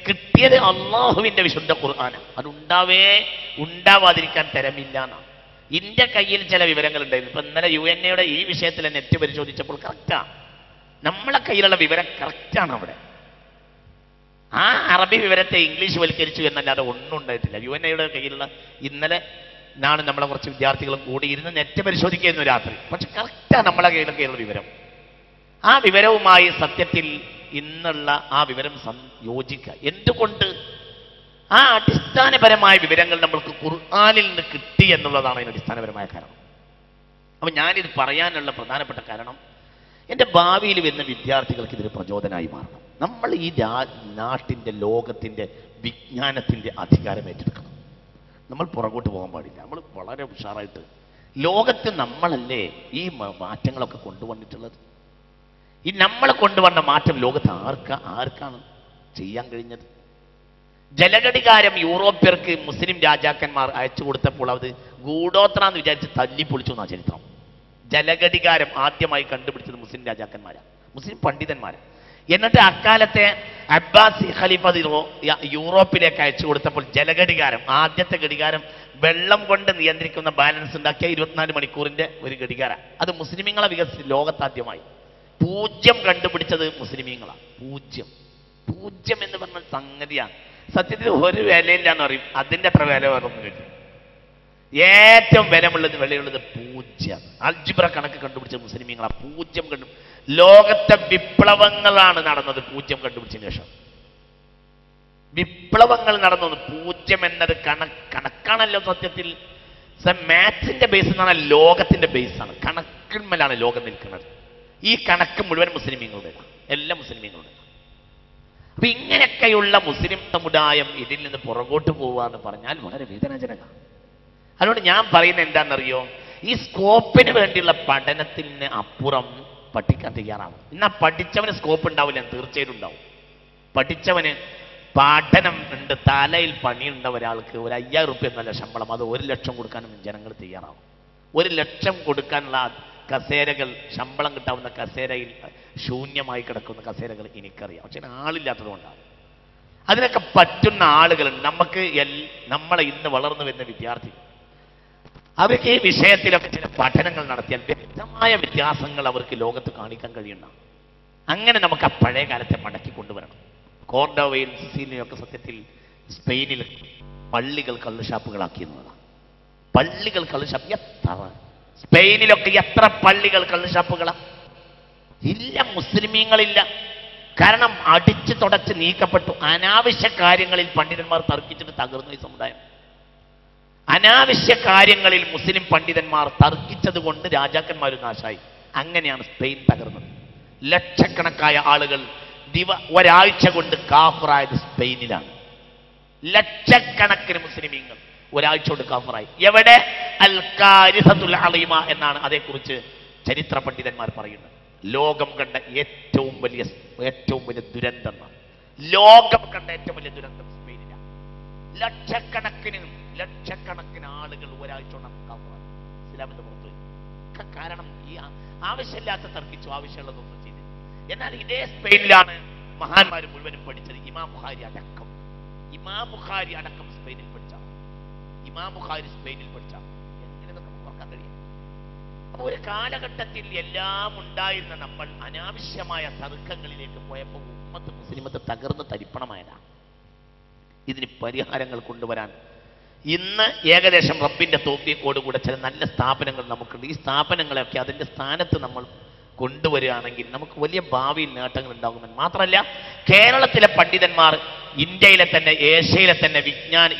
കിട്ടിയത് അള്ളാഹുവിൻ്റെ വിശുദ്ധ ഖുർആനാണ്. അത് ഉണ്ടാവാതിരിക്കാൻ തരമില്ല എന്നാണ്. ഇന്ത്യ കയ്യിൽ ചില വിവരങ്ങൾ ഉണ്ടായിരുന്നു. ഇപ്പം ഇന്നലെ UNA ഈ വിഷയത്തിൽ നെറ്റ് പരിശോധിച്ചപ്പോൾ കറക്റ്റാണ്, നമ്മളെ കയ്യിലുള്ള വിവരം കറക്റ്റാണ്. അവിടെ ആ അറബി വിവരത്തെ ഇംഗ്ലീഷ് വൽക്കരിച്ചു എന്നല്ലാതെ ഒന്നും ഉണ്ടായിട്ടില്ല. UNA കയ്യിലുള്ള ഇന്നലെ നാണ് നമ്മളെ കുറച്ച് വിദ്യാർത്ഥികളും കൂടി ഇരുന്ന് നെറ്റ് പരിശോധിക്കുന്നു രാത്രി. പക്ഷെ കറക്റ്റാണ് നമ്മളെ കയ്യിലുള്ള വിവരം. ആ വിവരവുമായി സത്യത്തിൽ ഇന്നുള്ള ആ വിവരം യോജിക്കുക. എന്തുകൊണ്ട്? ആ അടിസ്ഥാനപരമായ വിവരങ്ങൾ നമ്മൾക്ക് ഖുർആനിൽ നിന്ന് കിട്ടി എന്നുള്ളതാണ് അതിന് അടിസ്ഥാനപരമായ കാരണം. അപ്പം ഞാനിത് പറയാനുള്ള പ്രധാനപ്പെട്ട കാരണം, എൻ്റെ ഭാവിയിൽ വരുന്ന വിദ്യാർത്ഥികൾക്ക് ഇതൊരു പ്രചോദനമായി മാറണം. നമ്മൾ ഈ നാട്ടിൻ്റെ, ലോകത്തിൻ്റെ, വിജ്ഞാനത്തിൻ്റെ അധികാരം ഏറ്റെടുക്കണം. നമ്മൾ പുറകോട്ട് പോകാൻ പാടില്ല. നമ്മൾ വളരെ ഉഷാറായിട്ട്, ലോകത്ത് നമ്മളല്ലേ ഈ മാറ്റങ്ങളൊക്കെ കൊണ്ടുവന്നിട്ടുള്ളത്. ഈ നമ്മൾ കൊണ്ടുവന്ന മാറ്റം ലോകത്ത് ആർക്കാണ് ചെയ്യാൻ കഴിഞ്ഞത്? ജലഘടികാരം യൂറോപ്യർക്ക് മുസ്ലിം രാജാക്കന്മാർ അയച്ചു കൊടുത്തപ്പോൾ അത് ഗൂഢോത്ര എന്ന് വിചാരിച്ച് തല്ലിപ്പൊളിച്ചു എന്നാണ് ചരിത്രം. ജലഘടികാരം ആദ്യമായി കണ്ടുപിടിച്ചത് മുസ്ലിം രാജാക്കന്മാരാണ്, മുസ്ലിം പണ്ഡിതന്മാരാണ്. എന്നിട്ട് അക്കാലത്തെ അബ്ബാസി ഖലീഫ യൂറോപ്പിലേക്ക് അയച്ചു കൊടുത്തപ്പോൾ ജലഘടികാരം, ആദ്യത്തെ ഘടികാരം വെള്ളം കൊണ്ട് നിയന്ത്രിക്കുന്ന ബാലൻസ് ഉണ്ടാക്കിയ 24 മണിക്കൂറിന്റെ ഒരു ഘടികാരം, അത് മുസ്ലിമീങ്ങളെ വികസിച്ച് ലോകത്താദ്യമായി. 0 കണ്ടുപിടിച്ചത് മുസ്ലിമീങ്ങളാണ്. 0 എന്ന് പറഞ്ഞ സംഗതിയാണ്. സത്യത്തിൽ ഒരു വിലയില്ല എന്ന് പറയും, അതിൻ്റെ അത്ര വില വേറൊന്നും കിട്ടും. ഏറ്റവും വിലയുള്ളത് 0. അൽജിബ്ര കണക്ക് കണ്ടുപിടിച്ച മുസ്ലിമീങ്ങളാണ്. 0 ലോകത്തെ വിപ്ലവങ്ങളാണ് നടന്നത് 0 കണ്ടുപിടിച്ചതിന് ശേഷം. വിപ്ലവങ്ങൾ നടന്നത് 0 എന്നത് കണക്കാണല്ലോ. സത്യത്തിൽ മാത്സിന്റെ ബേസ് എന്ന് പറഞ്ഞാൽ ലോകത്തിന്റെ ബേസാണ്. കണക്കിന്മേലാണ് ലോകം നിൽക്കുന്നത്. ഈ കണക്ക് മുഴുവൻ മുസ്ലിമീങ്ങളുടേതാണ്, എല്ലാ മുസ്ലിമീങ്ങളുടേതാണ്. അപ്പൊ ഇങ്ങനെയൊക്കെയുള്ള മുസ്ലിം സമുദായം ഇതിൽ നിന്ന് പുറകോട്ട് പോവുക എന്ന് പറഞ്ഞാൽ വളരെ വേദനാജനകമാണ്. അതുകൊണ്ട് ഞാൻ പറയുന്നത് എന്താണെന്നറിയോ, ഈ സ്കോപ്പിന് വേണ്ടിയുള്ള പഠനത്തിന് അപ്പുറം പഠിക്കാൻ തയ്യാറാവും. എന്നാൽ പഠിച്ചവന് സ്കോപ്പ് ഉണ്ടാവില്ല, തീർച്ചയായിട്ടും ഉണ്ടാവും. പഠിച്ചവന് പഠനം ഉണ്ട്, തലയിൽ പണിയുണ്ട ഒരാൾക്ക് ഒരു 5000 റുപ്യ എന്നല്ല ശമ്പളം, അത് 1 ലക്ഷം കൊടുക്കാനും ജനങ്ങൾ തയ്യാറാവും. 1 ലക്ഷം കൊടുക്കാനുള്ള കസേരകൾ, ശമ്പളം കിട്ടാവുന്ന കസേരയിൽ ശൂന്യമായി കിടക്കുന്ന കസേരകൾ എനിക്കറിയാം. പക്ഷെ ആളില്ലാത്തത് കൊണ്ടാണ്. അതിനൊക്കെ പറ്റുന്ന ആളുകളുണ്ട്. നമ്മളെ ഇന്ന് വളർന്നു വരുന്ന വിദ്യാർത്ഥികൾ, അവർക്ക് ഈ വിഷയത്തിലൊക്കെ ചില പഠനങ്ങൾ നടത്തിയാൽ വ്യക്തമായ വ്യത്യാസങ്ങൾ അവർക്ക് ലോകത്ത് കാണിക്കാൻ കഴിയുന്ന, അങ്ങനെ നമുക്ക് ആ പഴയ കാലത്തെ മടക്കി കൊണ്ടുവരണം. കോർഡോവയും സിസിലിയും ഒക്കെ സത്യത്തിൽ സ്പെയിനിൽ പള്ളികൾ കള്ളുഷാപ്പുകളാക്കിയിരുന്നതാണ്. പള്ളികൾ കള്ളുഷാപ്പ് സ്പെയിനിലൊക്കെ എത്ര പള്ളികൾ കള്ളുഷാപ്പുകളാണ്? ഇല്ല, മുസ്ലിമീങ്ങളില്ല. കാരണം അടിച്ചു തുടച്ച് നീക്കപ്പെട്ടു. അനാവശ്യ കാര്യങ്ങളിൽ പണ്ഡിതന്മാർ തർക്കിച്ചിട്ട് തകർന്നു ഈ സമുദായം. അനാവശ്യ കാര്യങ്ങളിൽ മുസ്ലിം പണ്ഡിതന്മാർ തർക്കിച്ചത് കൊണ്ട് രാജാക്കന്മാരും നാശായി. അങ്ങനെയാണ് സ്പെയിൻ തകർന്നത്. ലക്ഷക്കണക്കായ ആളുകൾ ഒരാഴ്ച കൊണ്ട് കാഫറായത് സ്പെയിനിലാണ്. ലക്ഷക്കണക്കിന് മുസ്ലിമീങ്ങൾ ഒരാഴ്ച കൊണ്ട് കാഫറായി. എവിടെ? അൽ കാരിസത്തുൽ അളീമ എന്നാണ് അതേക്കുറിച്ച് ചരിത്ര പണ്ഡിതന്മാർ പറയുന്നത്. ലോകം കണ്ട ഏറ്റവും വലിയ ദുരന്തം, ലോകം കണ്ട ഏറ്റവും വലിയ ദുരന്തം സ്പെയിനിലാണ്. ലക്ഷക്കണക്കിന് ആളുകൾ ഒരാഴ്ച കൊണ്ട് കാഫറായി, ഇസ്ലാമിന്റെ പുറത്ത്. കാരണം ഈ ആവശ്യമില്ലാത്ത തർക്കിച്ചു, ആവശ്യമുള്ളതൊന്നും ചെയ്തു. എന്നാൽ ഇതേ സ്പെയിനിലാണ് മഹാന്മാർ മുഴുവനും പഠിച്ചത്. ഇമാം ബുഖാരി അടക്കം സ്പെയിനിൽ പഠിച്ച, ഇമാം ബുഖാരി സ്പെയിനിൽ പഠിച്ച, എങ്ങനെ നമുക്ക് ഓർക്കാൻ കഴിയും? അപ്പൊ ഒരു കാലഘട്ടത്തിൽ എല്ലാം ഉണ്ടായിരുന്ന നമ്മൾ അനാവശ്യമായ തർക്കങ്ങളിലേക്ക് പോയപ്പോൾ ഉമ്മത്ത് മുസ്ലിമത്ത് തകർന്ന് തരിപ്പണമായതാണ്. ഇതിന് പരിഹാരങ്ങൾ കൊണ്ടുവരാൻ ഇന്ന് ഏകദേശം റബ്ബിന്റെ തൗഫീഖോടുകൂടെ ചില നല്ല സ്ഥാപനങ്ങൾ നമുക്കുണ്ട്. ഈ സ്ഥാപനങ്ങളെയൊക്കെ അതിന്റെ സ്ഥാനത്ത് നമ്മൾ കൊണ്ടുവരികയാണെങ്കിൽ നമുക്ക് വലിയ ഭാവിയിൽ നേട്ടങ്ങൾ ഉണ്ടാകുമെന്ന് മാത്രമല്ല, കേരളത്തിലെ പണ്ഡിതന്മാർ ഇന്ത്യയിലെ തന്നെ ഏഷ്യയിലെ തന്നെ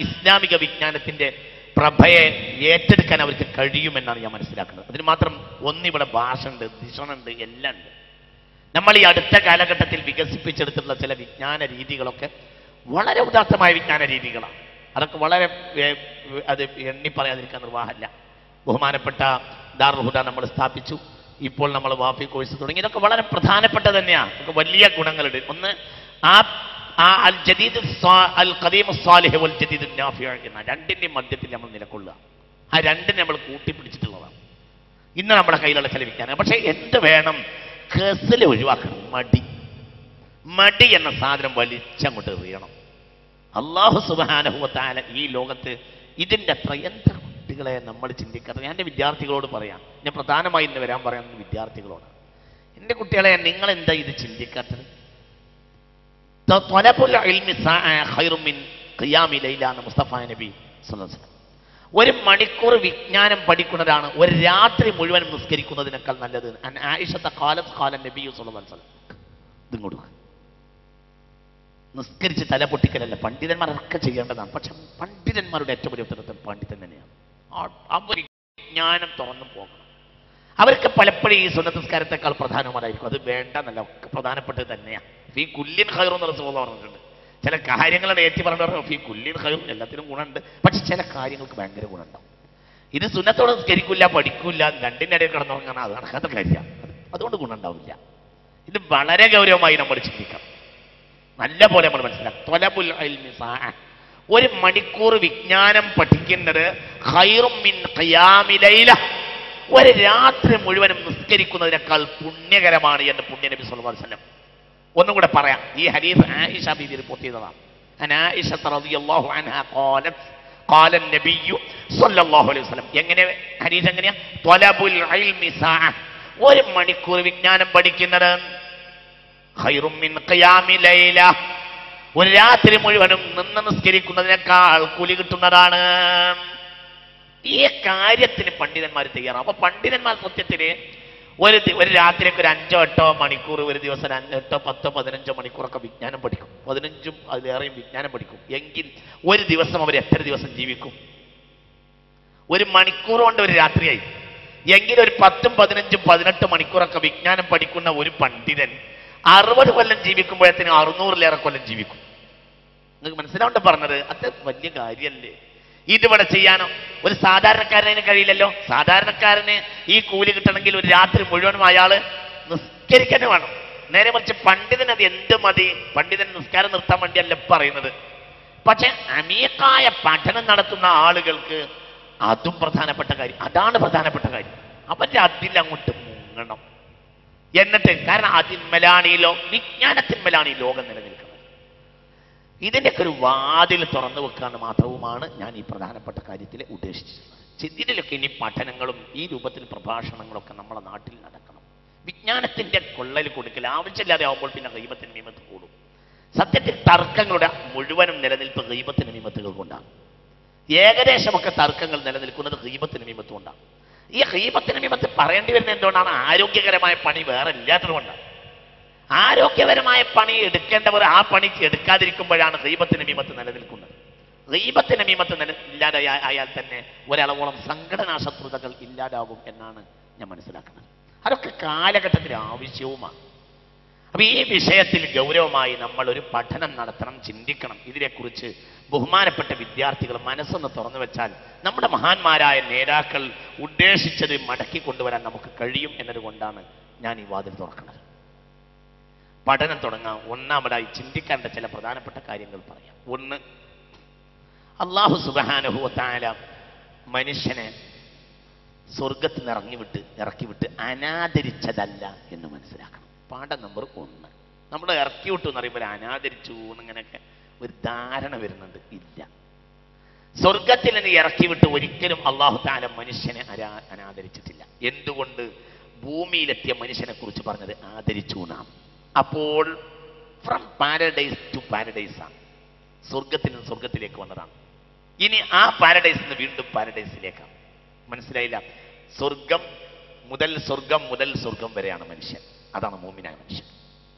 ഇസ്ലാമിക വിജ്ഞാനത്തിന്റെ പ്രഭയെ ഏറ്റെടുക്കാൻ അവർക്ക് കഴിയുമെന്നാണ് ഞാൻ മനസ്സിലാക്കുന്നത്. അതിന് മാത്രം ഒന്നിവിടെ ഭാഷ ഉണ്ട്, ദിശണുണ്ട്, എല്ലാം ഉണ്ട്. നമ്മൾ ഈ അടുത്ത കാലഘട്ടത്തിൽ വികസിപ്പിച്ചെടുത്തിട്ടുള്ള ചില വിജ്ഞാന രീതികളൊക്കെ വളരെ ഉദാത്തമായ വിജ്ഞാന രീതികളാണ്. അതൊക്കെ വളരെ അത് എണ്ണി പറയാതിരിക്കാൻ നിർവാഹമല്ല. ബഹുമാനപ്പെട്ട ദാറുൽ ഹുദ നമ്മൾ സ്ഥാപിച്ചു. ഇപ്പോൾ നമ്മൾ വാഫി കോഴ്സ് തുടങ്ങി. ഇതൊക്കെ വളരെ പ്രധാനപ്പെട്ട തന്നെയാണ്. ഇതൊക്കെ വലിയ ഗുണങ്ങളുണ്ട്. ഒന്ന് അൽ ജദീദ് അൽ ഖദീം സ്വാലിഹ് വൽ ജദീദ് നാഫിഅ എന്ന രണ്ടിന്റെയും മധ്യത്തിൽ നമ്മൾ നിലകൊള്ളുക. ആ രണ്ടിനെ നമ്മൾ കൂട്ടിപ്പിടിച്ചിട്ടുള്ളതാണ് ഇന്ന് നമ്മുടെ കയ്യിലുള്ള ചില വിജ്ഞാനം. പക്ഷേ എന്ത് വേണം? കെസിൽ ഒഴിവാക്കണം. മടി എന്ന സാധനം വലിച്ചങ്ങോട്ട് എറിയണം. അല്ലാഹു സുബ്ഹാനഹു വ തആല ഈ ലോകത്ത് ഇതിൻ്റെ അത്ര എത്ര കുട്ടികളെ നമ്മൾ ചിന്തിക്കാറ്. ഞാൻ എൻ്റെ വിദ്യാർത്ഥികളോട് പറയാം, ഞാൻ പ്രധാനമായി ഇന്ന് വരാൻ പറയാൻ വിദ്യാർത്ഥികളോട്, എൻ്റെ കുട്ടികളെ നിങ്ങൾ എന്താ ഇത് ചിന്തിക്കാത്തത്? ത്വലബുൽ ഇൽമി ഖൈറും മിൻ ഖിയാമി ലൈല എന്ന മുസ്തഫ നബി സ്വല്ലല്ലാഹു അലൈഹി വസല്ലം. ഒരു മണിക്കൂർ വിജ്ഞാനം പഠിക്കുന്നതാണ് ഒരു രാത്രി മുഴുവൻ നിസ്കരിക്കുന്നതിനേക്കാൾ നല്ലത്. ആയിഷത്ത ഖാലത്ത് ഖാല നബി സ്വല്ലല്ലാഹു അലൈഹി വസല്ലം. ഇതിങ്ങോട്ട് നിസ്കരിച്ച് തല പൊട്ടിക്കലല്ല, പണ്ഡിതന്മാരൊക്കെ ചെയ്യേണ്ടതാണ്. പക്ഷെ പണ്ഡിതന്മാരുടെ ഏറ്റവും വലിയ ഉത്തരവാദിത്തം പണ്ഡിതൻ തന്നെയാണ്. അവർ ജ്ഞാനം തുറന്നു പോകണം. അവർക്ക് പലപ്പോഴും ഈ സുന്നത്ത് നിസ്കാരത്തെക്കാൾ പ്രധാനമായിരിക്കും. അത് വേണ്ടെന്നല്ല, പ്രധാനപ്പെട്ടത് തന്നെയാണ്. ഫീ കുല്ലിൻ ഖൈറുൻ എന്ന് റസൂലുള്ളാഹി പറഞ്ഞിട്ടുണ്ട്. ചില കാര്യങ്ങളുടെ ഏറ്റി പറഞ്ഞു ഫീ കുല്ലിൻ ഖൈറുൻ, എല്ലാത്തിനും ഗുണമുണ്ട്. പക്ഷെ ചില കാര്യങ്ങൾക്ക് ഭയങ്കര ഗുണമുണ്ടാവും. ഇത് സുന്നത്തോട് നിസ്കരിക്കില്ല, പഠിക്കില്ല, രണ്ടിൻ്റെ ഇടയിൽ കിടന്നുറങ്ങാൻ അത് നടക്കാത്ത കാര്യമാണ്. അതുകൊണ്ട് ഗുണമുണ്ടാവില്ല. ഇത് വളരെ ഗൗരവമായി നമ്മൾ ചിന്തിക്കണം. നല്ല പോലെ നമ്മൾ മനസ്സിലാക്കും. ത്വലബുൽ ഇൽമി സാഅ, ഒരു മണിക്കൂർ വിജ്ഞാനം പഠിക്കുന്നത് ഖൈറും മിൻ ഖിയാമി ലൈല, ഒരു രാത്രി മുഴുവനും നിസ്കരിക്കുന്നതിനേക്കാൾ പുണ്യകരമാണ് എന്ന് പുണ്യനബി സ്വല്ലല്ലാഹു അലൈഹി വസല്ലം. ഒന്നും കൂടെ പറയാം. ഈ ഹദീസ് ആയിഷ ബീവി റിപ്പോർട്ട് ചെയ്തതാണ്. ആയിഷ റളിയല്ലാഹു അൻഹാ ഖാലത്ത് ഖാല നബിയ്യു സ്വല്ലല്ലാഹു അലൈഹി വസല്ലം. എങ്ങനെ ഹദീസ് എങ്ങനെയാ? ത്വലബുൽ ഇൽമി സാഅ, ഒരു മണിക്കൂർ വിജ്ഞാനം പഠിക്കുന്നത് ഖൈറും മിൻ ഖിയാമി ലൈല, ഒരു രാത്രി മുഴുവനും നിന്ന് നിസ്കരിക്കുന്നതിനേക്കാൾ കൂലി കിട്ടുന്നതാണ്. ഈ കാര്യത്തിന് പണ്ഡിതന്മാർ തയ്യാറാണ്. അപ്പൊ പണ്ഡിതന്മാർ സത്യത്തിന് ഒരു രാത്രിക്ക് ഒരു 5-8 മണിക്കൂർ, ഒരു ദിവസം 8, 10, 15 മണിക്കൂറൊക്കെ വിജ്ഞാനം പഠിക്കും. 15 അതിലേറെയും വിജ്ഞാനം പഠിക്കും. എങ്കിൽ ഒരു ദിവസം അവർ എത്ര ദിവസം ജീവിക്കും? ഒരു മണിക്കൂർ കൊണ്ട് ഒരു രാത്രിയായി. എങ്കിൽ ഒരു 10, 15, 18 മണിക്കൂറൊക്കെ വിജ്ഞാനം പഠിക്കുന്ന ഒരു പണ്ഡിതൻ 60 കൊല്ലം ജീവിക്കുമ്പോഴത്തേനും 600-ലേറെ കൊല്ലം ജീവിക്കും. നിങ്ങൾക്ക് മനസ്സിലാവേണ്ട പറഞ്ഞത്? അത് വലിയ കാര്യമല്ലേ? ഇതിവിടെ ചെയ്യാനോ ഒരു സാധാരണക്കാരന് കഴിയില്ലല്ലോ. സാധാരണക്കാരന് ഈ കൂലി കിട്ടണമെങ്കിൽ ഒരു രാത്രി മുഴുവനും അയാൾ നിസ്കരിക്കാൻ വേണം. നേരെ മറിച്ച് പണ്ഡിതന് അത് എന്ത് മതി? പണ്ഡിതൻ നിസ്കാരം നിർത്താൻ വേണ്ടിയല്ല പറയുന്നത്. പക്ഷെ അമീഖായ പഠനം നടത്തുന്ന ആളുകൾക്ക് അതും പ്രധാനപ്പെട്ട കാര്യം. അതാണ് പ്രധാനപ്പെട്ട കാര്യം. അവന്റെ അതിലങ്ങോട്ട് മുങ്ങണം. എന്നിട്ട് കാരണം അതിന്മേലാണ് വിജ്ഞാനത്തിന്മേലാണ് ഈ ലോകം നിലനിൽക്കുന്നത്. ഇതിൻ്റെയൊക്കെ ഒരു വാതിൽ തുറന്നു വെക്കാൻ മാത്രവുമാണ് ഞാൻ ഈ പ്രധാനപ്പെട്ട കാര്യത്തിൽ ഉദ്ദേശിച്ചിട്ടുള്ളത്. ഇതിലൊക്കെ ഇനി പഠനങ്ങളും ഈ രൂപത്തിൽ പ്രഭാഷണങ്ങളൊക്കെ നമ്മളെ നാട്ടിൽ നടക്കണം. വിജ്ഞാനത്തിന്റെ കൊള്ളൽ കൊടുക്കൽ ആവശ്യമില്ലാതെ ആവുമ്പോൾ പിന്നെ ഗീബത്തിന് നിയമത്ത് കൂടും. സത്യത്തിൽ തർക്കങ്ങളുടെ മുഴുവനും നിലനിൽപ്പ് ഗീബത്തിന് നിയമത്തുകൾ കൊണ്ടാണ്. ഏകദേശമൊക്കെ തർക്കങ്ങൾ നിലനിൽക്കുന്നത് ഗീബത്തിന് നിയമത്ത് കൊണ്ടാണ്. ഈ ഗീബത്തിന് നിയമത്ത് പറയേണ്ടി വരുന്നത് എന്തുകൊണ്ടാണ്? ആരോഗ്യകരമായ പണി വേറെ ഇല്ലാത്തതുകൊണ്ടാണ്. ആരോഗ്യപരമായ പണി എടുക്കേണ്ടവർ ആ പണി എടുക്കാതിരിക്കുമ്പോഴാണ് ഗീബത്തിന് നിയമത്ത് നിലനിൽക്കുന്നത്. ഗീബത്തിന് നിയമത്ത് ഇല്ലാതെ ആയാൽ തന്നെ ഒരളവോളം സംഘടനാ ശത്രുതകൾ ഇല്ലാതാകും എന്നാണ് ഞാൻ മനസ്സിലാക്കുന്നത്. അതൊക്കെ കാലഘട്ടത്തിൽ ആവശ്യവുമാണ്. അപ്പൊ ഈ വിഷയത്തിൽ ഗൗരവമായി നമ്മൾ ഒരു പഠനം നടത്തണം, ചിന്തിക്കണം. ഇതിനെക്കുറിച്ച് ബഹുമാനപ്പെട്ട വിദ്യാർത്ഥികൾ മനസ്സൊന്ന് തുറന്നു വെച്ചാൽ നമ്മുടെ മഹാന്മാരായ നേതാക്കൾ ഉദ്ദേശിച്ചത് മടക്കി കൊണ്ടുവരാൻ നമുക്ക് കഴിയും എന്നതുകൊണ്ടാണ് ഞാൻ ഈ വാതിൽ തുറക്കുന്നത്. പഠനം തുടങ്ങാം. ഒന്നാമതായി ചിന്തിക്കേണ്ട ചില പ്രധാനപ്പെട്ട കാര്യങ്ങൾ പറയാം. ഒന്ന്, അല്ലാഹു സുബ്ഹാനഹു വ തആല മനുഷ്യനെ സ്വർഗത്തിൽ നിന്ന് ഇറക്കിവിട്ട് അനാദരിച്ചതല്ല എന്ന് മനസ്സിലാക്കണം. പാഠം നമ്പർ 1. നമ്മൾ ഇറക്കി വിട്ടു എന്ന് പറയുമ്പോൾ അനാദരിച്ചു എന്നിങ്ങനെയൊക്കെ ഒരു ധാരണ വരുന്നുണ്ട്. ഇല്ല, സ്വർഗത്തിൽ നിന്ന് ഇറക്കി വിട്ട് ഒരിക്കലും അല്ലാഹു തആല മനുഷ്യനെ അനാദരിച്ചിട്ടില്ല. എന്തുകൊണ്ട്? ഭൂമിയിലെത്തിയ മനുഷ്യനെ കുറിച്ച് പറഞ്ഞത് ആദരിച്ചു നാം. അപ്പോൾ ഫ്രം പാരഡൈസ് ടു പാരഡൈസ് ആണ്, സ്വർഗത്തിൽ നിന്ന് സ്വർഗത്തിലേക്ക് വന്നതാണ്. ഇനി ആ പാരഡൈസിൽ നിന്ന് വീണ്ടും പാരഡൈസിലേക്കാണ്. മനസ്സിലായില്ല? സ്വർഗം മുതൽ സ്വർഗം വരെയാണ് മനുഷ്യൻ. അതാണ് മൂമിനായ മനുഷ്യൻ.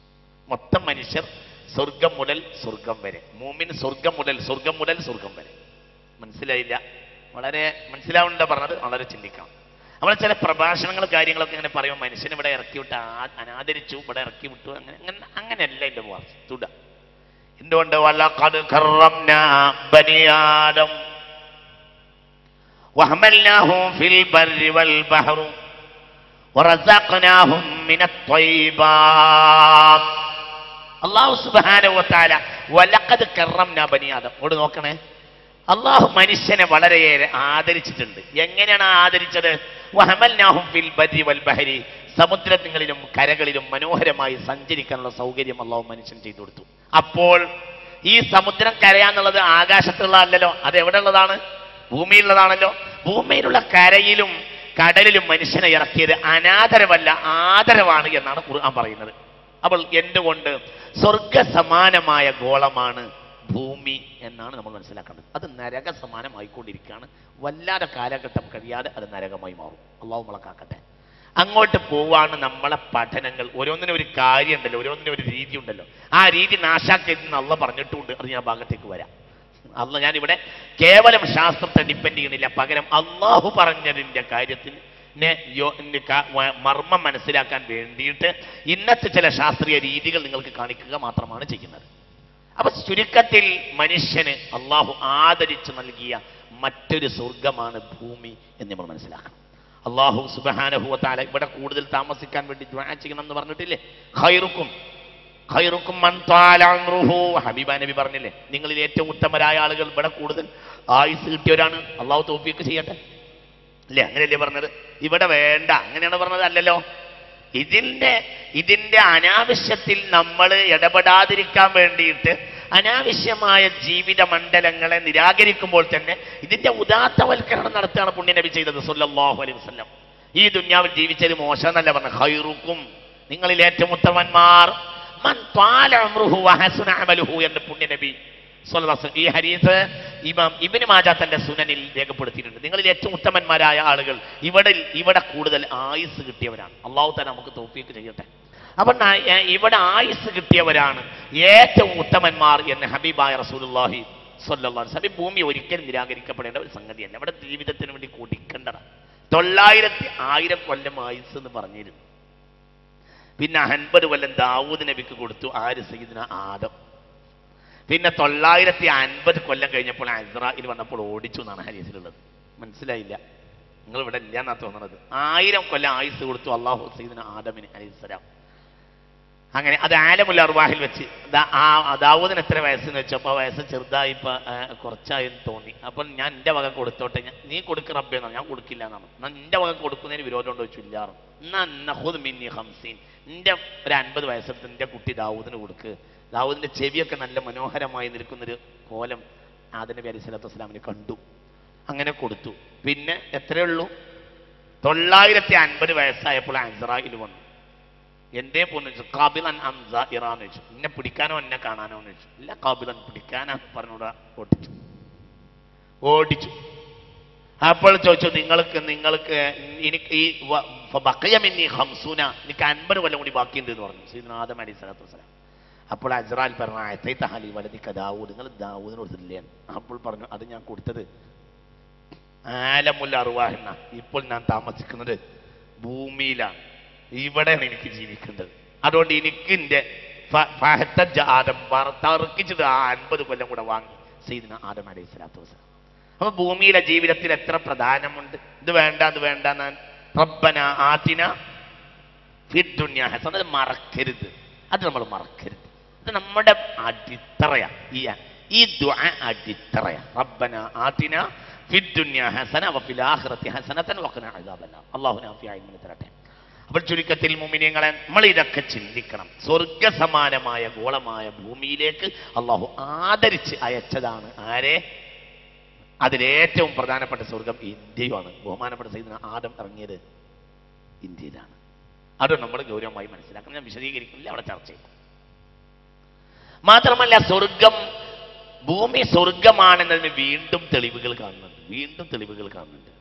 മൊത്തം മനുഷ്യർ സ്വർഗം മുതൽ സ്വർഗം വരെ. മൂമിൻ സ്വർഗം മുതൽ സ്വർഗം വരെ. മനസ്സിലായില്ല? വളരെ മനസ്സിലാവുന്നുണ്ടോ പറഞ്ഞത്? വളരെ ചിന്തിക്കണം. നമ്മൾ ചില പ്രഭാഷണങ്ങൾ കാര്യങ്ങളൊക്കെ ഇങ്ങനെ പറയുമ്പോൾ മനുഷ്യൻ ഇവിടെ ഇറക്കി വിട്ട് അനാദരിച്ചു, ഇവിടെ ഇറക്കി വിട്ടു, അങ്ങനെയല്ല എൻ്റെ വാസ്തുത. എന്തുകൊണ്ട്? വലഖദ് കറംനാ ബനി ആദം വഹമൽനാഹും ഫിൽ ബർരി വൽ ബഹ്റി വറസഖ്നാഹും മിനത് ത്വയ്യിബാത്ത്. അല്ലാഹു സുബ്ഹാനഹു വ തആല വലഖദ് കറംനാ ബനി ആദം. ഓട് നോക്കണേ, അള്ളാഹു മനുഷ്യനെ വളരെയേറെ ആദരിച്ചിട്ടുണ്ട്. എങ്ങനെയാണ് ആദരിച്ചത്? വഹമൽനാഹും ഫിൽ ബർരി വൽ ബഹരി, സമുദ്രങ്ങളിലും കരകളിലും മനോഹരമായി സഞ്ചരിക്കാനുള്ള സൗകര്യം അള്ളാഹു മനുഷ്യൻ ചെയ്തു കൊടുത്തു. അപ്പോൾ ഈ സമുദ്രം കരയാന്നുള്ളത് ആകാശത്തുള്ളതല്ലോ, അത് എവിടെ ഉള്ളതാണ്? ഭൂമിയിലുള്ളതാണല്ലോ. ഭൂമിയിലുള്ള കരയിലും കടലിലും മനുഷ്യനെ ഇറക്കിയത് അനാദരവല്ല, ആദരവാണ് എന്നാണ് ഖുർആൻ പറയുന്നത്. അപ്പോൾ എന്തുകൊണ്ട്? സ്വർഗ സമാനമായ ഗോളമാണ് ഭൂമി എന്നാണ് നമ്മൾ മനസ്സിലാക്കേണ്ടത്. അത് നരക സമാനമായിക്കൊണ്ടിരിക്കുകയാണ്. വല്ലാതെ കാലഘട്ടം കഴിയാതെ അത് നരകമായി മാറും. അള്ളാഹു നമ്മളെ കാക്കട്ടെ. അങ്ങോട്ട് പോവാണ് നമ്മളെ പഠനങ്ങൾ. ഓരോന്നിനും ഒരു കാര്യം ഉണ്ടല്ലോ, ഓരോന്നിനും ഒരു രീതി ഉണ്ടല്ലോ. ആ രീതി നാശാക്കരുതെന്ന് അള്ളാഹ് പറഞ്ഞിട്ടുണ്ട്. അത് ഞാൻ ഭാഗത്തേക്ക് വരാം. ഞാനിവിടെ കേവലം ശാസ്ത്രത്തെ ഡിപ്പെൻഡ് ചെയ്യുന്നില്ല, പകരം അള്ളാഹു പറഞ്ഞതിൻ്റെ കാര്യത്തിന് മർമ്മം മനസ്സിലാക്കാൻ വേണ്ടിയിട്ട് ഇന്നത്തെ ചില ശാസ്ത്രീയ രീതികൾ നിങ്ങൾക്ക് കാണിക്കുക മാത്രമാണ് ചെയ്യുന്നത്. അപ്പൊ ചുരുക്കത്തിൽ മനുഷ്യന് അള്ളാഹു ആദരിച്ചു നൽകിയ മറ്റൊരു സ്വർഗമാണ് ഭൂമി എന്ന് നമ്മൾ മനസ്സിലാക്കണം. അള്ളാഹു സുബ്ഹാനഹു വ തആല ഇവിടെ കൂടുതൽ താമസിക്കാൻ വേണ്ടി ദുആ ചെയ്യണം എന്ന് പറഞ്ഞിട്ടില്ലേ? ഖൈറുക്കും മൻ ത്വാല ഉംറുഹു. ഹബീബ നബി പറഞ്ഞില്ലേ, നിങ്ങളിൽ ഏറ്റവും ഉത്തമരായ ആളുകൾ ഇവിടെ കൂടുതൽ ആയുസ് കിട്ടിയവരാണ്. അള്ളാഹു തൗഫീഖ് ചെയ്യട്ടെ, അല്ലേ? അങ്ങനെയല്ലേ പറഞ്ഞത്? ഇവിടെ വേണ്ട, അങ്ങനെയാണ് പറഞ്ഞത്? അല്ലല്ലോ. ഇതിന്റെ അനാവശ്യത്തിൽ നമ്മൾ ഇടപെടാതിരിക്കാൻ വേണ്ടിയിട്ട് അനാവശ്യമായ ജീവിത മണ്ഡലങ്ങളെ നിരാകരിക്കുമ്പോൾ തന്നെ ഇതിന്റെ ഉദാത്തവൽക്കരണം നടത്തുകയാണ് പുണ്യനബി ചെയ്തത് സല്ലല്ലാഹു അലൈഹി വസല്ലം. ഈ ദുന്യാവിൽ ജീവിച്ചത് മോശം എന്നല്ല പറഞ്ഞത്. ഖൈറുക്കും, നിങ്ങളിൽ ഏറ്റവും ഉത്തമന്മാർ മൻ ത്വാല ഉംറുഹു വഹസുന അമലുഹു എന്ന് പുണ്യനബി സ്വല്ലല്ലാഹു അലൈഹി വസല്ലം ഈ ഹദീസ് ഇമാം ഇബ്നു മാജ തന്റെ സുനനിൽ രേഖപ്പെടുത്തിയിട്ടുണ്ട്. നിങ്ങളിൽ ഏറ്റവും ഉത്തമന്മാരായ ആളുകൾ ഇവിടെ കൂടുതൽ ആയുസ് കിട്ടിയവരാണ്. അള്ളാഹു തആല നമുക്ക് തൗഫീഖ് ചെയ്യട്ടെ. അപ്പൊ ഇവിടെ ആയുസ് കിട്ടിയവരാണ് ഏറ്റവും ഉത്തമന്മാർ എന്ന് ഹബീബായ റസൂലുള്ളാഹി സ്വല്ലല്ലാഹു അലൈഹി വസല്ലം. ഭൂമി ഒരിക്കലും നിരാകരിക്കപ്പെടേണ്ട ഒരു സംഗതിയല്ല. ഇവിടെ ജീവിതത്തിന് വേണ്ടി കൊടുക്കേണ്ടതാണ്. 900,000 കൊല്ലം ആയുസ് എന്ന് പറഞ്ഞിരുന്നു. പിന്നെ 50 കൊല്ലം ദാവൂദ് നബിക്ക് കൊടുത്തു. ആര്? സയ്യിദുന ആദം. പിന്നെ 950 കൊല്ലം കഴിഞ്ഞപ്പോൾ ഇസ്രായേൽ വന്നപ്പോൾ ഓടിച്ചു എന്നാണ് ഹദീസിലുള്ളത്. മനസ്സിലായില്ല? നിങ്ങൾ ഇവിടെ ഇല്ല എന്നാ തോന്നുന്നത്. 1000 കൊല്ലം ആയുസ് കൊടുത്തു അള്ളാഹു സയ്യിദുന ആദമിന് അലൈഹിസ്സലാം. അങ്ങനെ അത് ആലമുൽ അർവാഹിൽ വെച്ച് ദാവൂദിന് എത്ര വയസ്സെന്ന് വെച്ചപ്പോൾ വയസ്സ് ചെറുതായി, ഇപ്പൊ കുറച്ചായെന്ന് തോന്നി. അപ്പം ഞാൻ എൻ്റെ വക കൊടുത്തോട്ടെ, നീ കൊടുക്ക റബ്ബേ എന്നാണ്. ഞാൻ കൊടുക്കില്ല എന്നാണ്. എന്നാൽ നിന്റെ വക കൊടുക്കുന്നതിന് വിരോധമുണ്ടോ ചോദിച്ചു? ഇല്ലാറും. എന്നാ മിന്നി 50, നിന്റെ ഒരു 50 വയസ്സെടുത്ത് നിന്റെ കുട്ടി ദാവൂദിന് കൊടുക്ക്. ദാവൂദിന്റെ ചെവിയൊക്കെ നല്ല മനോഹരമായി നിൽക്കുന്നൊരു കോലം ആദം നബി അലൈഹി സ്വലാത്തു വസ്സലാമിന് കണ്ടു. അങ്ങനെ കൊടുത്തു. പിന്നെ എത്രയേ ഉള്ളൂ? 950 വയസ്സായപ്പോൾ ഇസ്രായേൽ വന്നു. എന്തേ പോന്ന് വെച്ചു? കാബിലൻ അംസ ഇറാന്ന് വെച്ചു. എന്നെ പിടിക്കാനോ എന്നെ കാണാനോ എന്ന് വെച്ചു. ഇല്ല, കാബിലൻ പിടിക്കാനാ പറഞ്ഞൂടാ. ഓടിച്ചു. അപ്പോൾ ചോദിച്ചു, നിങ്ങൾക്ക് എനിക്ക് ഈ ബഖയമിന്നി 50, എനിക്ക് 50 കൊല്ലം കൂടി ബാക്കിയുണ്ട് എന്ന് പറഞ്ഞു സയ്യിദുനാ ആദം അലൈഹി സ്വലാത്തു വസ്സലാം. അപ്പോൾ ഇസ്രായേൽ പറഞ്ഞു, അയത്തൈത ഹലി വലദിക ദാവൂദ്, നിങ്ങൾ ദാവൂദിന് കൊടുത്തില്ലേ? അപ്പോൾ പറഞ്ഞു, അത് ഞാൻ കൊടുത്തത് ആലമുൽ അർവാഹ് എന്ന, ഇപ്പോൾ ഞാൻ താമസിക്കുന്നത് ഭൂമിയിലാണ്, ഇവിടെയാണ് എനിക്ക് ജീവിക്കേണ്ടത്. അതുകൊണ്ട് എനിക്ക് എൻ്റെ ആദം തർക്കിച്ചിട്ട് ആ 50 കൊല്ലം കൂടെ വാങ്ങി സയ്യിദുനാ ആദം അലൈഹി സ്വലാത്തു വസ്സലാം. അപ്പൊ ഭൂമിയിലെ ജീവിതത്തിൽ എത്ര പ്രധാനമുണ്ട്. ഇത് വേണ്ട അത് വേണ്ട, റബ്ബന ആതിന ഫിദ് ദുനിയ ഹസന, അത് മറക്കരുത്. അത് നമ്മൾ മറക്കരുത്. ഇത് നമ്മുടെ അടിത്തറയാ. ഈ ദുആ അടിത്തറയാ. റബ്ബന ആതിന ഫിദ് ദുനിയ ഹസന വഫിൽ ആഖിറതി ഹസനതൻ വഖിന അദാബന്നാർ. അല്ലാഹു നാഫിയായി മുന്നിൽ തരട്ടെ. അപ്പോൾ ചുരുക്കത്തിൽ മുഅ്മിനീങ്ങളെ, നമ്മൾ ഇതൊക്കെ ചിന്തിക്കണം. സ്വർഗസമാനമായ ഗോളമായ ഭൂമിയിലേക്ക് അള്ളാഹു ആദരിച്ച് അയച്ചതാണ് ആരെ? അതിലേറ്റവും പ്രധാനപ്പെട്ട സ്വർഗം ഇന്ത്യയുമാണ്. ബഹുമാനപ്പെട്ട സയ്യിദുനാ ആദം ഇറങ്ങിയത് ഇന്ത്യയിലാണ്. അത് നമ്മൾ ഗൗരവമായി മനസ്സിലാക്കണം. ഞാൻ വിശദീകരിക്കുന്നില്ല, അവിടെ ചർച്ച ചെയ്യും. മാത്രമല്ല ഭൂമി സ്വർഗമാണെന്നതിന് വീണ്ടും തെളിവുകൾ കാണുന്നുണ്ട്.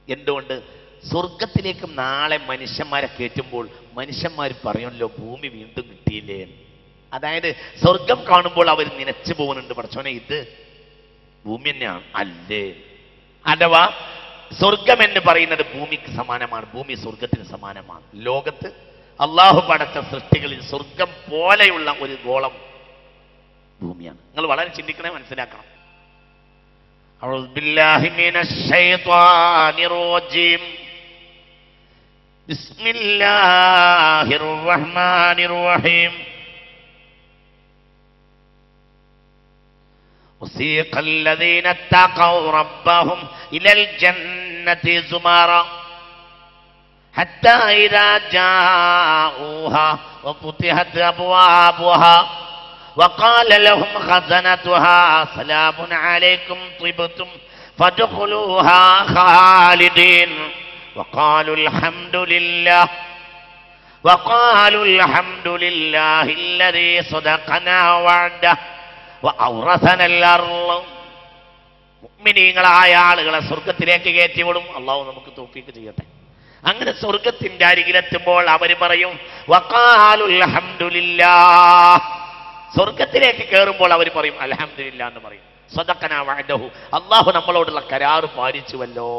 എന്തുകൊണ്ട്? സ്വർഗത്തിലേക്ക് നാളെ മനുഷ്യന്മാരെ കയറ്റുമ്പോൾ മനുഷ്യന്മാർ പറയുമല്ലോ ഭൂമി വീണ്ടും കിട്ടിയില്ലേ. അതായത് സ്വർഗം കാണുമ്പോൾ അവർ നനച്ചു പോകുന്നുണ്ട്, പടച്ചോനെ ഇത് ഭൂമി തന്നെയാണ് അല്ലേ. അഥവാ സ്വർഗം എന്ന് പറയുന്നത് ഭൂമിക്ക് സമാനമാണ്, ഭൂമി സ്വർഗത്തിന് സമാനമാണ്. ലോകത്ത് അള്ളാഹു പടച്ച സൃഷ്ടികളിൽ സ്വർഗം പോലെയുള്ള ഒരു ഗോളം ഭൂമിയാണ്. നിങ്ങൾ വളരെ ചിന്തിക്കണേ, മനസ്സിലാക്കണം. أعوذ بالله من الشيطان الرجيم بسم الله الرحمن الرحيم وسيق الذين اتقوا ربهم إلى الجنة زمرا حتى إذا جاءوها وفتحت أبوابها وقال لهم خزنتها سلام عليكم طبتم فادخلوها خالدين وقالوا الحمد لله الذي صدقنا وعده وأورثنا الأرض. മുഅ്മിനീങ്ങളായ ആളുകളെ സ്വർഗത്തിലേക്ക് കയറ്റിവിടും. അള്ളാഹു നമുക്ക് തൗഫീഖ് ചെയ്യട്ടെ. അങ്ങനെ സ്വർഗത്തിന്റെ അരികിലെത്തുമ്പോൾ അവർ പറയും വഖാലുൽ ഹംദുലില്ലാഹ്. സ്വർഗത്തിലേക്ക് കയറുമ്പോൾ അവർ പറയും അൽഹംദുലില്ലാഹ് എന്ന് പറയും. സദഖനാ വഅദഹു, അള്ളാഹു നമ്മളോടുള്ള കരാറ് പാലിച്ചുവല്ലോ.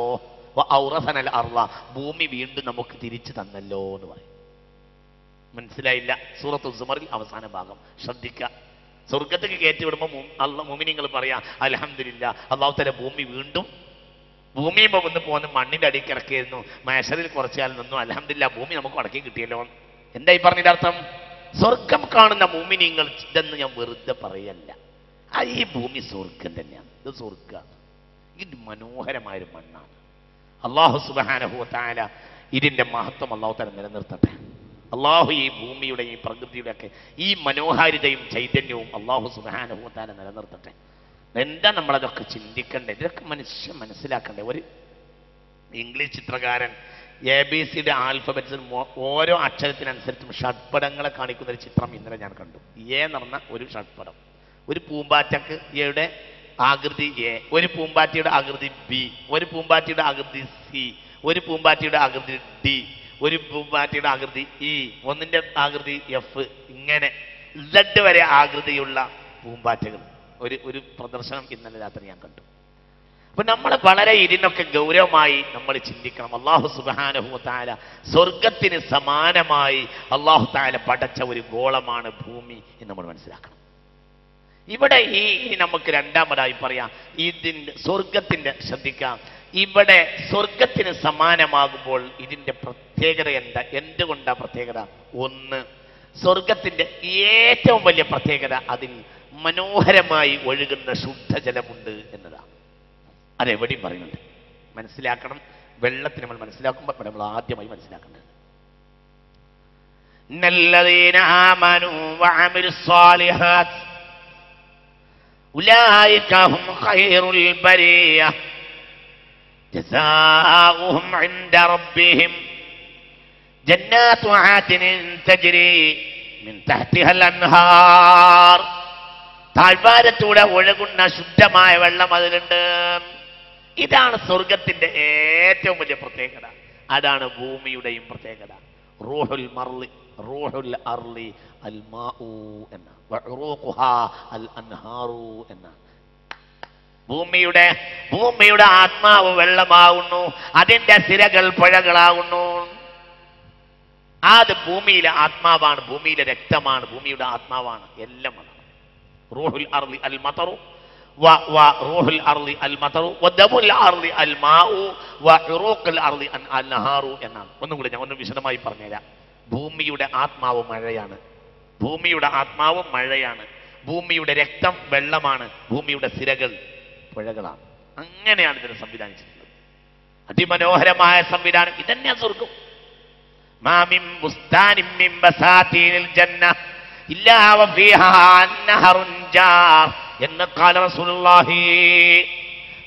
വഔറസനൽ അർള, ഭൂമി വീണ്ടും നമുക്ക് തിരിച്ചു തന്നല്ലോ എന്ന് പറയും. മനസ്സിലായില്ല? സൂറത്തുൽ സുമറിൽ അവസാന ഭാഗം ശ്രദ്ധിക്കുക. സ്വർഗത്തേക്ക് കയറ്റി വിടുമ്പോൾ മുഅ്മിനീങ്ങൾ പറയാ അൽഹംദുലില്ലാഹ്, അള്ളാഹു തആല ഭൂമി വീണ്ടും ഭൂമിയുമ്പോൾ വന്ന് പോകുന്ന മണ്ണിന്റെ അടിയിൽ കിടക്കുകയായിരുന്നു, മഹ്ശറിൽ കുറച്ചാൽ നിന്നു, അൽഹംദുലില്ലാഹ് ഭൂമി നമുക്ക് മടക്കി കിട്ടിയല്ലോ. എന്തായി പറഞ്ഞതിന്റെ അർത്ഥം? സ്വർഗം കാണുന്ന മുഅ്മിനീങ്ങൾ ഇതെന്ന് ഞാൻ വെറുതെ പറയല്ല, ഈ ഭൂമി സ്വർഗം തന്നെയാണ്. ഇത് സ്വർഗ്ഗമാണ്, ഇത് മനോഹരമായൊരു മണ്ണാണ്. അല്ലാഹു സുബ്ഹാനഹു വ തആല ഇതിന്റെ മഹത്വം അല്ലാഹു തആല നിലനിർത്തട്ടെ. അല്ലാഹു ഈ ഭൂമിയുടെ ഈ പ്രകൃതിയുടെ ഒക്കെ ഈ മനോഹാരിതയും ചൈതന്യവും അല്ലാഹു സുബ്ഹാനഹു വ തആല നിലനിർത്തട്ടെ. എന്താ നമ്മളതൊക്കെ ചിന്തിക്കണ്ടേ? ഇതൊക്കെ മനുഷ്യൻ മനസ്സിലാക്കണ്ടേ? ഒരു ഇംഗ്ലീഷ് ചിത്രകാരൻ ABCയുടെ ആൽഫബറ്റ്സിൽ ഓരോ അക്ഷരത്തിനനുസരിച്ചും ഷഡ്പടങ്ങളെ കാണിക്കുന്ന ഒരു ചിത്രം ഇന്നലെ ഞാൻ കണ്ടു. എന്ന് പറഞ്ഞ ഒരു ഷഡ്പടം, ഒരു പൂമ്പാറ്റക്ക് യുടെ ആകൃതി A, ഒരു പൂമ്പാറ്റയുടെ ആകൃതി B, ഒരു പൂമ്പാറ്റയുടെ ആകൃതി C, ഒരു പൂമ്പാറ്റയുടെ ആകൃതി D, ഒരു പൂമ്പാറ്റയുടെ ആകൃതി E, ഒന്നിന്റെ ആകൃതി F, ഇങ്ങനെ Z വരെ ആകൃതിയുള്ള പൂമ്പാറ്റകൾ ഒരു പ്രദർശനം ഇന്നലെ രാത്രി ഞാൻ കണ്ടു. അപ്പൊ നമ്മൾ വളരെ ഇതിനൊക്കെ ഗൗരവമായി നമ്മൾ ചിന്തിക്കണം. അല്ലാഹു സുബ്ഹാനഹു വ തആല സ്വർഗത്തിന് സമാനമായി അല്ലാഹു തആല പടച്ച ഒരു ഗോളമാണ് ഭൂമി എന്ന് നമ്മൾ മനസ്സിലാക്കണം. ഇവിടെ ഈ നമുക്ക് രണ്ടാമതായി പറയാം, ഇതിന്റെ സ്വർഗത്തിന്റെ ശ്രദ്ധിക്കാം. ഇവിടെ സ്വർഗത്തിന് സമാനമാകുമ്പോൾ ഇതിന്റെ പ്രത്യേകത എന്താ? എന്തുകൊണ്ടാ പ്രത്യേകത? ഒന്ന്, സ്വർഗത്തിന്റെ ഏറ്റവും വലിയ പ്രത്യേകത അതിൽ മനോഹരമായി ഒഴുകുന്ന ശുദ്ധജലമുണ്ട് എന്നതാണ്. അതെവിടെയും പറയുന്നുണ്ട്. മനസ്സിലാക്കണം. വെള്ളത്തിന് നമ്മൾ മനസ്സിലാക്കുമ്പോൾ നമ്മൾ ആദ്യമായി മനസ്സിലാക്കേണ്ടത് ഇന്നല്ലദീന ആമനൂ വഅമിലുസ്സാലിഹാത്ത് ഉലൈക ഹും ഖൈറുൽ ബരിയ ജസാഉഹും ഇൻദ റബ്ബിഹിം ജന്നാത്തു ആദിനിൻ തജ്രി മിൻ തഹ്തിഹൽ അൻഹാർ. താഴ്വാരത്തൂടെ ഒഴുകുന്ന ശുദ്ധമായ വെള്ളം അതിലുണ്ട്. ഇതാണ് സ്വർഗത്തിന്റെ ഏറ്റവും വലിയ പ്രത്യേകത. അതാണ് ഭൂമിയുടെയും പ്രത്യേകത. റൂഹുൽ അർളി അൽ മാഉ എന്ന വഉറൂഖുഹാ അൽ അൻഹാറു എന്ന. ഭൂമിയുടെ ആത്മാവ് വെള്ളമാകുന്നു, അതിന്റെ സിരകൾ പുഴകളാകുന്നു. അത് ഭൂമിയിലെ ആത്മാവാണ്, ഭൂമിയിലെ രക്തമാണ്, ഭൂമിയുടെ ആത്മാവാണ്. എല്ലാം റൂഹുൽ അർളി അൽ മതറു റൂഹുൽ അർളി അൽ മതറു വദമുൽ അർളി അൽ മാഉ വഉറൂഖുൽ അർളി അൻ നഹാറു എന്നാണ്. ഒന്നും കൂടി ഞാൻ ഒന്ന് വിശദമായി പറഞ്ഞുതരാം. ഭൂമിയുടെ ആത്മാവ് മഴയാണ്, ഭൂമിയുടെ ആത്മാവ് മഴയാണ്, ഭൂമിയുടെ രക്തം വെള്ളമാണ്, ഭൂമിയുടെ സിരകൾ പുഴകളാണ്. അങ്ങനെയാണ് ഇതിനെ സംവിധാനിച്ചിട്ടുള്ളത്. അതിമനോഹരമായ സംവിധാനം. ഇതന്നെയാ സ്വർഗം. മാ മിൻ ബുസ്താനിൻ മിൻ ബസാതീനിൽ ജന്ന ഇല്ലാ വഫീഹാ അൻഹറുൻ ജാർ എന്ന് ഖാല റസൂലുള്ളാഹി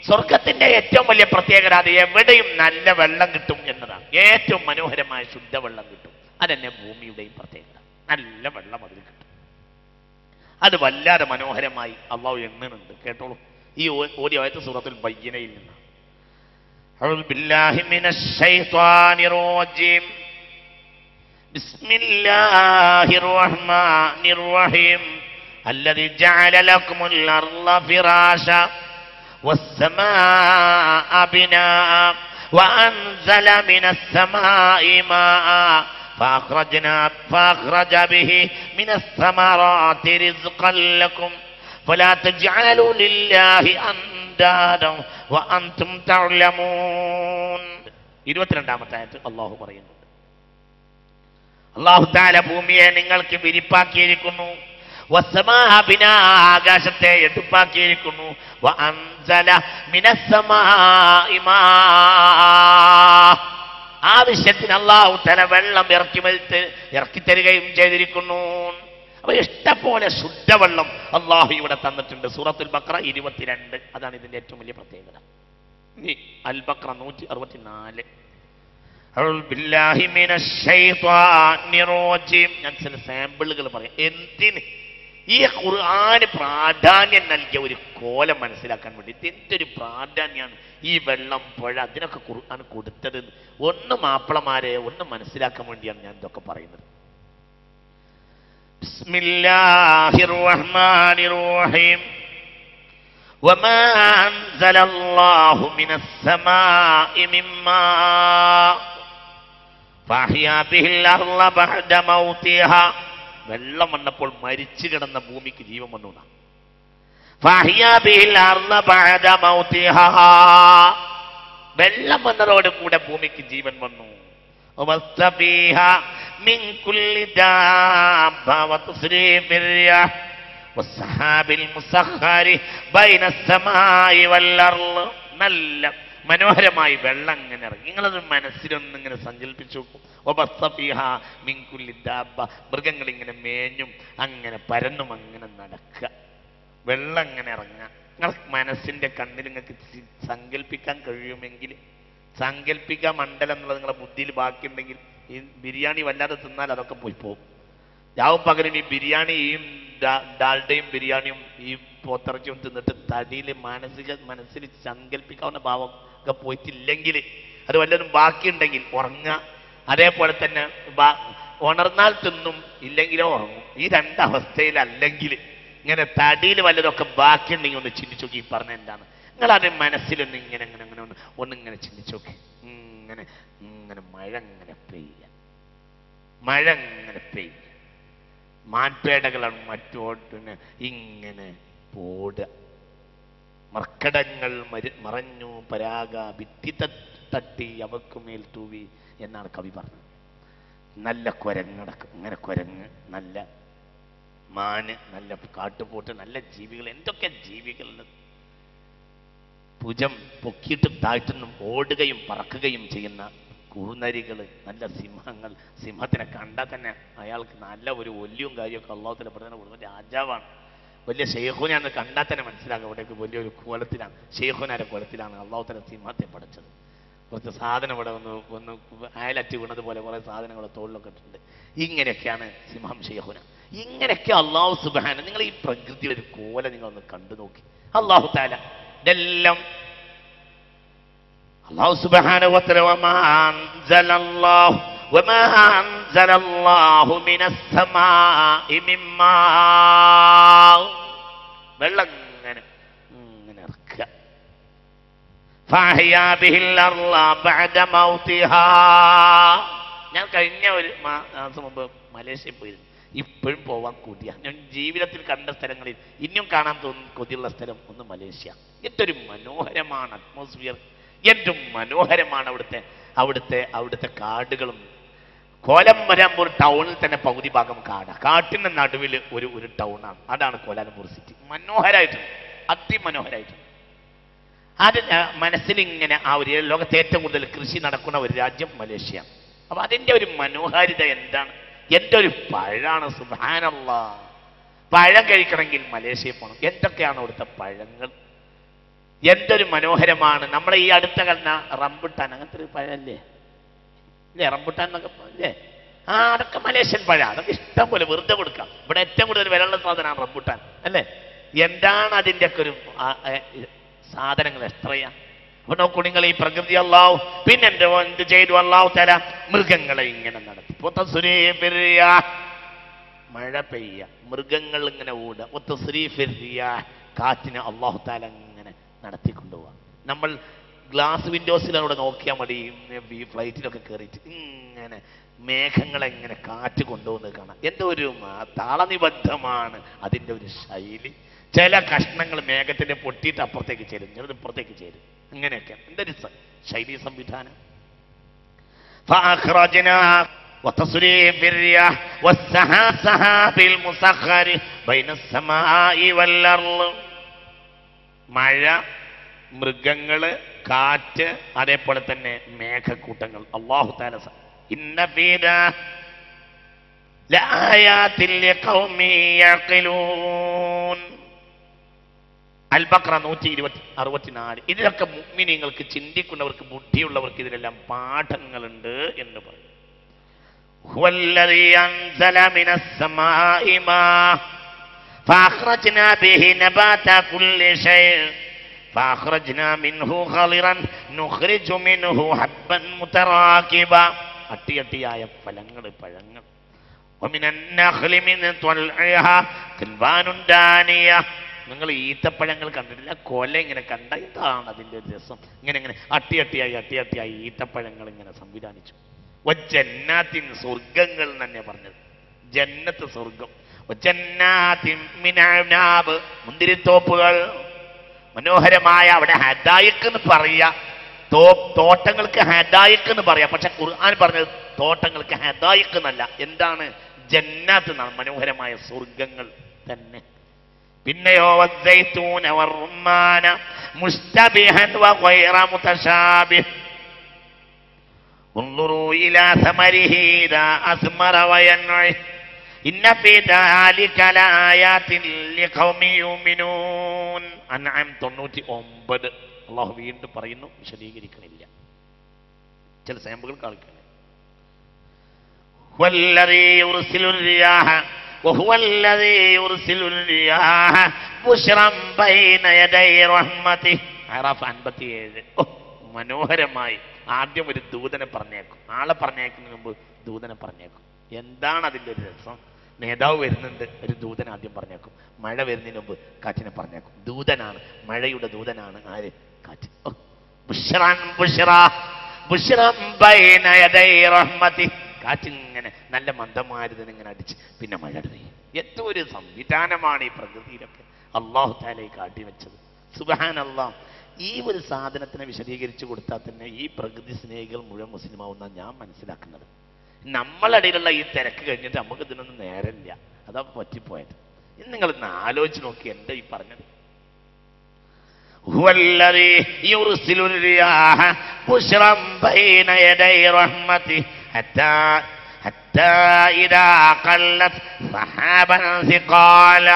സ്വർഗത്തിന്റെ ഏറ്റവും വലിയ പ്രത്യേകത അത് എവിടെയും നല്ല വെള്ളം കിട്ടും എന്നതാണ്. ഏറ്റവും മനോഹരമായ ശുദ്ധവെള്ളം കിട്ടും. അതന്നെ ഭൂമിയുടെയും പ്രത്യേകത. നല്ല വെള്ളം അതിൽ കിട്ടും. അത് വല്ലാതെ മനോഹരമായി അള്ളാഹു എണ്ണുന്നുണ്ട്. കേട്ടോളൂ, ഈ ഓതിയ ആയത്ത് സൂറത്തുൽ ബയ്യിനയിൽ നിന്ന്. أعوذ بالله من الشيطان الرجيم بسم الله الرحمن الرحيم الذي جعل لكم الأرض فراشا والسماء بناء وأنزل من السماء ماء فأخرج به من الثمرات رزقا لكم فلا تجعلوا لله أندادا وأنتم تعلمون. 22-ാമത്തെ ആയത്ത് അല്ലാഹു പറയുന്നുണ്ട്, അല്ലാഹു തആല ഭൂമിയെ നിങ്ങൾക്ക് വിരിപ്പാക്കിയിരിക്കുന്നു, വസ്സമാഅ ബിനാ ആകാശത്തെ എടുപ്പാക്കിയിരിക്കുന്നു, വഅൻസല മിനസ്സമാഇ മാ ആവശ്യത്തിന് അല്ലാഹു തആല വെള്ളം ഇറക്കി തരികയും ചെയ്തിരിക്കുന്നു. അപ്പൊ ഇഷ്ടംപോലെ ശുദ്ധവെള്ളം അല്ലാഹു ഇവിടെ തന്നിട്ടുണ്ട്. സൂറത്തുൽ ബഖറ 22. അതാണ് ഇതിന്റെ ഏറ്റവും വലിയ പ്രത്യേകത. ഇനി അൽ ബഖറ 164. അഊദു ബില്ലാഹി മിനശ് ശൈത്വാനിർ റജീം. ഞാൻ ചില സാമ്പിളുകൾ പറയാം. എന്തിന് ഈ ഖുർആന് പ്രാധാന്യം നൽകിയ ഒരു കോലം മനസ്സിലാക്കാൻ വേണ്ടി. എന്തൊരു പ്രാധാന്യമാണ് ഈ വെള്ളം, പുഴ, അതിനൊക്കെ ഖുർആൻ കൊടുത്തത്. ഒന്ന് മാപ്പിളമാരെ ഒന്ന് മനസ്സിലാക്കാൻ വേണ്ടിയാണ് ഞാൻ ഇതൊക്കെ പറയുന്നത്. ബിസ്മില്ലാഹിർ റഹ്മാനിർ റഹീം. വമാ അൻസലല്ലാഹു മിനസ് സമാഇ മിമ്മാ ഫഅഹ്യാ ബിഹിൽ അർള ബഅദ മൗതിഹാ. വെള്ളം വന്നപ്പോൾ മരിച്ചു കിടന്ന ഭൂമിക്ക് ജീവൻ വന്നു. ഫഅഹ്യാ ബിഹിൽ അർള ബഅദ മൗതിഹാ. വെള്ളം വന്നതോട് കൂടെ ഭൂമിക്ക് ജീവൻ വന്നു. വസ്തഫീഹാ മിൻ കുല്ലി ദാബ്ബ വതസ്രീഫിർ റിയാഹ് വസ്സഹാബിൽ മുസഖ്ഖരി ബൈനസ് സമാഇ വൽ അർള്. നല്ല മനോഹരമായി വെള്ളം ഇങ്ങനെ ഇറങ്ങി. നിങ്ങളത് മനസ്സിലൊന്നിങ്ങനെ സങ്കല്പിച്ചു നോക്കും. വബസ്തഫീഹാ മിൻ കുല്ലി ദാബ്ബ. മൃഗങ്ങൾ ഇങ്ങനെ മേഞ്ഞും അങ്ങനെ പരന്നും അങ്ങനെ നടക്കുക, വെള്ളം ഇങ്ങനെ ഇറങ്ങുക. നിങ്ങൾ മനസ്സിന്റെ കണ്ണിൽ നിങ്ങൾക്ക് സങ്കല്പിക്കാൻ കഴിയുമെങ്കിൽ, സങ്കല്പിക്കാൻ മണ്ഡലം എന്നുള്ളത് നിങ്ങളുടെ ബുദ്ധിയിൽ ബാക്കിയുണ്ടെങ്കിൽ, ഈ ബിരിയാണി വല്ലാതെ തിന്നാൽ അതൊക്കെ പോയി പോകും. രാവും പകരം ഈ ബിരിയാണിയും ഡാൽഡയും ബിരിയാണിയും ഈ പോത്തിറച്ചിയും തിന്നിട്ട് തടിയിൽ മനസ്സിൽ സങ്കല്പിക്കാവുന്ന ഭാവം ഒക്കെ പോയിട്ടില്ലെങ്കിൽ, അത് വല്ലതും ബാക്കിയുണ്ടെങ്കിൽ ഉറങ്ങുക. അതേപോലെ തന്നെ ഉണർന്നാൽ തിന്നും, ഇല്ലെങ്കിലോ ഉറങ്ങും. ഈ രണ്ടവസ്ഥയിലല്ലെങ്കിൽ ഇങ്ങനെ തടിയിൽ വല്ലതൊക്കെ ബാക്കിയുണ്ടെങ്കിൽ ഒന്ന് ചിന്തിച്ചു നോക്കി. ഈ പറഞ്ഞ എന്താണ്, നിങ്ങളത് മനസ്സിലൊന്ന് ഇങ്ങനെ അങ്ങനെ അങ്ങനെ ഒന്നിങ്ങനെ ചിന്തിച്ചു നോക്കി. ഇങ്ങനെ ഇങ്ങനെ മഴ ഇങ്ങനെ പെയ്യുക, മഴ ഇങ്ങനെ പെയ്യുക, മാൻപേടകളാണ് മറ്റോട്ടിന് ഇങ്ങനെ പോടുക, മർക്കടങ്ങൾ മറഞ്ഞു പരാഗ ഭിത്തി തട്ടി അവക്കുമേൽ തൂവി എന്നാണ് കവി പറഞ്ഞത്. നല്ല കുരങ്ങടക്കും, ഇങ്ങനെ കുരങ്ങ്, നല്ല മാന്, നല്ല കാട്ടുപോട്ട്, നല്ല ജീവികൾ, എന്തൊക്കെ ജീവികളുള്ളത്. ഭുജം പൊക്കിയിട്ടും താഴ്ത്തുന്നും ഓടുകയും പറക്കുകയും ചെയ്യുന്ന കൂർനരികൾ, നല്ല സിംഹങ്ങൾ. സിംഹത്തിനെ കണ്ടാൽ തന്നെ അയാൾക്ക് നല്ല ഒരു ഒല്ലിയും കാര്യമൊക്കെ അള്ളാഹുവിന്റെ പ്രധാന കൊടുക്കുന്ന രാജാവാണ്. വലിയ ഷെയ്ഖുനാന്ന് കണ്ടാൽ തന്നെ മനസ്സിലാക്കുക അവിടേക്ക് വലിയൊരു കോലത്തിലാണ്, ഷെയ്ഖുനാരുടെ കോലത്തിലാണ് അള്ളാഹുവിന്റെ സിംഹത്തെ പഠിച്ചത്. കുറച്ച് സാധനം ഇവിടെ ഒന്ന് അയലറ്റ് വീണതുപോലെ കുറേ സാധനങ്ങൾ തോളിലൊക്കെ ഇട്ടുണ്ട്. ഇങ്ങനെയൊക്കെയാണ് സിംഹം ഷെയ്ഖുന. ഇങ്ങനെയൊക്കെ അള്ളാഹു സുബ്ഹാന, നിങ്ങൾ ഈ പ്രകൃതിയുടെ ഒരു കോല നിങ്ങളൊന്ന് കണ്ടു നോക്കി. അള്ളാഹു തആല ഇതെല്ലാം അള്ളാഹു സുബ്ഹാനഹു വ തആല വമാ അൻസലല്ലാഹു മിനസ് സമാഇ മിമ്മാ. വെള്ളം ഇങ്ങനെ ഇങ്ങനെ ഇറക്കുക. ഫഅഹ്യാ ബിഹിൽ അർള ബഅദ മൗതിഹാ. ഞാൻ കഴിഞ്ഞ ഒരു മാസം മുമ്പ് മലേഷ്യയിൽ പോയിരുന്നു. ഇപ്പോഴും പോവാൻ കൊതിയാണ്. ഞാൻ ജീവിതത്തിൽ കണ്ട സ്ഥലങ്ങളിൽ ഇനിയും കാണാൻ തോന്നുന്ന കൊതിയുള്ള സ്ഥലം ഒന്ന് മലേഷ്യ. എന്തൊരു മനോഹരമാണ് അറ്റ്മോസ്ഫിയർ, എന്തും മനോഹരമാണ് അവിടുത്തെ കാടുകളും. കോലംബരംപൂർ ടൗണിൽ തന്നെ പകുതി ഭാഗം കാടാണ്. കാട്ടിന്റെ നടുവിൽ ഒരു ടൗണാണ്. അതാണ് കോലാലംപൂർ സിറ്റി. മനോഹരമായിട്ടുണ്ട്, അതിമനോഹരമായിട്ടുണ്ട്. അത് മനസ്സിലിങ്ങനെ ആ ഒരു ലോകത്തെ ഏറ്റവും കൂടുതൽ കൃഷി നടക്കുന്ന ഒരു രാജ്യം മലേഷ്യ. അപ്പൊ അതിന്റെ ഒരു മനോഹാരിത എന്താണ്, എന്തൊരു പഴമാണ്. സുബ്ഹാനല്ലാഹ്, പഴം കഴിക്കണമെങ്കിൽ മലേഷ്യയിൽ പോകണം. എന്തൊക്കെയാണ് അവിടുത്തെ പഴങ്ങൾ. എന്തൊരു മനോഹരമാണ്. നമ്മളെ ഈ അടുത്ത കണ്ട റംബുട്ടാൻ, അങ്ങനത്തെ ഒരു പഴല്ലേ അല്ലേ, റംബുട്ടാൻ എന്നൊക്കെ അല്ലേ? അതൊക്കെ മലേഷ്യൻ പഴം, അതൊക്കെ ഇഷ്ടം പോലെ വെറുതെ കൊടുക്കാം. ഇവിടെ ഏറ്റവും കൂടുതൽ വിലയുള്ള സാധനമാണ് റംബുട്ടാൻ അല്ലേ? എന്താണ് അതിൻ്റെ ഒക്കെ ഒരു സാധനങ്ങൾ എത്രയാ. അപ്പൊ നോക്കൂ നിങ്ങൾ, ഈ പ്രകൃതി അല്ലാഹു പിന്നെ എന്ത് ചെയ്തു? അല്ലാഹു തആല മൃഗങ്ങളെ ഇങ്ങനെ നടത്തി. മഴ പെയ്യ, മൃഗങ്ങൾ ഇങ്ങനെ ഓടുക, കാറ്റിനെ അല്ലാഹു തആല ഇങ്ങനെ നടത്തിക്കൊണ്ടുപോവാ. നമ്മൾ ഗ്ലാസ് വിൻഡോസിലൂടെ നോക്കിയാൽ മതി, ഈ ഫ്ലൈറ്റിലൊക്കെ കയറിയിട്ട് ഇങ്ങനെ മേഘങ്ങളെങ്ങനെ കാറ്റ് കൊണ്ടുപോകുന്നത് കാണാം. എന്തോ ഒരു താളനിബദ്ധമാണ് അതിൻ്റെ ഒരു ശൈലി. ചില കഷ്ണങ്ങൾ മേഘത്തിന്റെ പൊട്ടിയിട്ട് അപ്പുറത്തേക്ക് ചേരും, ചിലത് ഇപ്പുറത്തേക്ക് ചേരും. അങ്ങനെയൊക്കെ എന്തൊരു ശൈലീ സംവിധാനം. മഴ, മൃഗങ്ങള്, കാറ്റ്, അതേപോലെ തന്നെ മേഘക്കൂട്ടങ്ങൾ. അല്ലാഹു തആല ഇന്ന ഫീ ലആയാതിൻ ലിഖൗമി യഖിലൂൻ. അൽ-ബഖറ 164. ഇതിലൊക്കെ മുഅ്മിനീങ്ങൾക്ക്, ചിന്തിക്കുന്നവർക്ക്, ബുദ്ധിയുള്ളവർക്ക് ഇതിലെല്ലാം പാഠങ്ങളുണ്ട് എന്ന് പറയും. ഹുവല്ലദീ അൻസല മിനസ് സമാഇ മാ ഫഅഖ്റജ്നാ ബിഹി നബാത കുല്ലി ഷൈഇ ഫഅഖ്റജ്നാ മിൻഹു ഖളിറൻ നുഖ്രിജു മിൻഹു ഹബ്ബൻ മുതറാകിബ. അട്ടിയട്ടിയായ ഫലങ്ങൾ, പഴങ്ങൾ. വമിനൻ നഖ്ലി മിൻ ത്വൽഇഹാ കിൽബാനുൻ ദാനിയ. നിങ്ങൾ ഈത്തപ്പഴങ്ങൾ കണ്ടിട്ടില്ല? കൊല ഇങ്ങനെ കണ്ട എന്താണ് അതിൻ്റെ ഒരു രസം? ഇങ്ങനെ ഇങ്ങനെ അട്ടിയട്ടിയായി ഈത്തപ്പഴങ്ങൾ ഇങ്ങനെ സംവിധാനിച്ചു. വജ്ജന്നാത്തിൻ, സ്വർഗങ്ങൾ തന്നെ പറഞ്ഞത്. ജന്നത്ത് സ്വർഗം. വജ്ജന്നാത്തിൻ മിൻ അനാബ്, മുന്തിരിത്തോപ്പുകൾ മനോഹരമായ. അവിടെ ഹദായിഖ് എന്ന് പറയാ, തോട്ടങ്ങൾക്ക് ഹദായിഖ് എന്ന് പറയാം. പക്ഷെ ഖുർആൻ പറഞ്ഞത് തോട്ടങ്ങൾക്ക് ഹദായിഖ് എന്നല്ല. എന്താണ്? ജന്നാത്ത് എന്നാണ്, മനോഹരമായ സ്വർഗങ്ങൾ തന്നെ. പിന്നെയോ വസ്സൈതൂന വറുമ്മാന മുസ്തബിഹൻ വഗൈറ മുതശാബിഹ് ഉൻദുറൂ ഇലാ സമരിഹി ഇദാ അസ്മറ വയൻഇ ഇന്ന ഫീ ദാലിക ലആയാതിൻ ലിഖൗമി യുമിനൂൻ. അൻഅം 99. അല്ലാഹു വീണ്ടും പറയുന്നു, വിശദീകരിക്കണില്ല, ചില സാമ്പിളുകൾ കാണിക്കണം. വല്ലദീ യുർസിലുർ റിയാഹ وهو الذي يرسل الرياح بشرا بين يدي رحمته. അറാഫ് 57. മനോഹരമായി ആദ്യം ഒരു ദൂതനെ പറഞ്ഞേക്കും. ആളെ പറഞ്ഞേക്കുന്നതിന് മുമ്പ് ദൂതനെ പറഞ്ഞേക്കും. എന്താണ് അതിൻ്റെ ഒരു രസം? നേതാവ് വരുന്നുണ്ട്, ഒരു ദൂതൻ ആദ്യം പറഞ്ഞേക്കും. മഴ വരുന്നതിന് മുമ്പ് കാറ്റിനെ പറഞ്ഞേക്കും. ദൂതനാണ്, മഴയുടെ ദൂതനാണ് ആര്? കാറ്റ്. കാറ്റിങ്ങനെ നല്ല മന്ദമാരുതൻ ഇങ്ങനെ അടിച്ച് പിന്നെ മഴ പെയ്യും. എത്ര ഒരു സംവിധാനമാണ് ഈ പ്രകൃതിയിലൊക്കെ അല്ലാഹു തആല കാട്ടി വെച്ചത്. സുബ്ഹാനല്ലാഹ്. ഈ ഒരു സാധനത്തിനെ വിശദീകരിച്ചു കൊടുത്താൽ തന്നെ ഈ പ്രകൃതി സ്നേഹികൾ മുഴുവൻ മുസ്ലിമാവുന്ന ഞാൻ മനസ്സിലാക്കുന്നത്. നമ്മളിടയിലുള്ള ഈ തിരക്ക് കഴിഞ്ഞിട്ട് നമുക്ക് ഇതിനൊന്നും നേരമില്ല, അതാ പറ്റിപ്പോയത്. ഇന്ന് നിങ്ങൾ ഇന്ന് ആലോചിച്ച് നോക്കി എന്താ ഈ പറഞ്ഞത്. ഹുവല്ലദീ യുർസിലുർ റിയാഹ ബുശ്റൻ ബൈന യദൈ റഹ്മതി ഹത്താ ഇദാ ഖല്ലത് സഹാബൻ സിഖാല.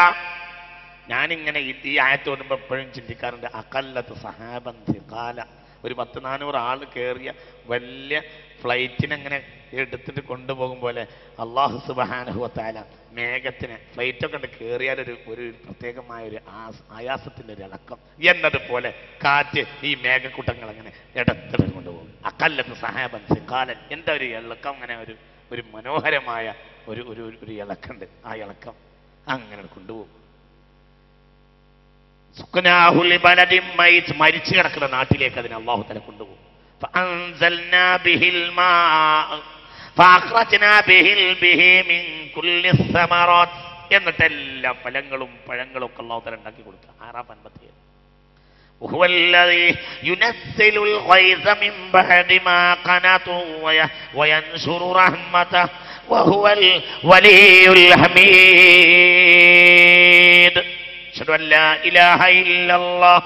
ഞാനിങ്ങനെ ഈ ആയത്ത് ഓടുമ്പോൾ എപ്പോഴും ചിന്തിക്കാറുണ്ട്, അഖല്ലത്ത് സഹാബൻ സിഖാല. ഒരു 100-400 ആൾ കയറിയ വലിയ ഫ്ലൈറ്റിനെങ്ങനെ എടുത്തിട്ട് കൊണ്ടുപോകും പോലെ അല്ലാഹു സുബ്ഹാനഹു വ തആല മേഘത്തിന്, ഫ്ലൈറ്റൊക്കെ ഉണ്ട് കയറിയാൽ ഒരു പ്രത്യേകമായ ഒരു ആയാസത്തിൻ്റെ ഒരു ഇളക്കം എന്നതുപോലെ കാറ്റ് ഈ മേഘക്കൂട്ടങ്ങൾ അങ്ങനെ ഇടത്തിട്ട് കൊണ്ടുപോകും. അഖല്ലത്ത് സഹാബൻ സിഖാലൻ. എന്താ ഒരു ഇളക്കം, അങ്ങനെ ഒരു മനോഹരമായ ഒരു ഇളക്കുണ്ട്. ആ ഇളക്കം അങ്ങനെ കൊണ്ടുപോകും. മരിച്ചു കിടക്കുന്ന നാട്ടിലേക്ക് അതിനെ അല്ലാഹു തആല കൊണ്ടുപോകും. എന്നിട്ട് എല്ലാ ഫലങ്ങളും പഴങ്ങളും ഒക്കെ അല്ലാഹു തആല ഉണ്ടാക്കി കൊടുക്കുക. ആറാഫ് 57. وهو الذي ينزل الغيث من بعد ما قنطوا وينشر رحمته وهو الولي الحميد. أشهد أن لا إله إلا الله.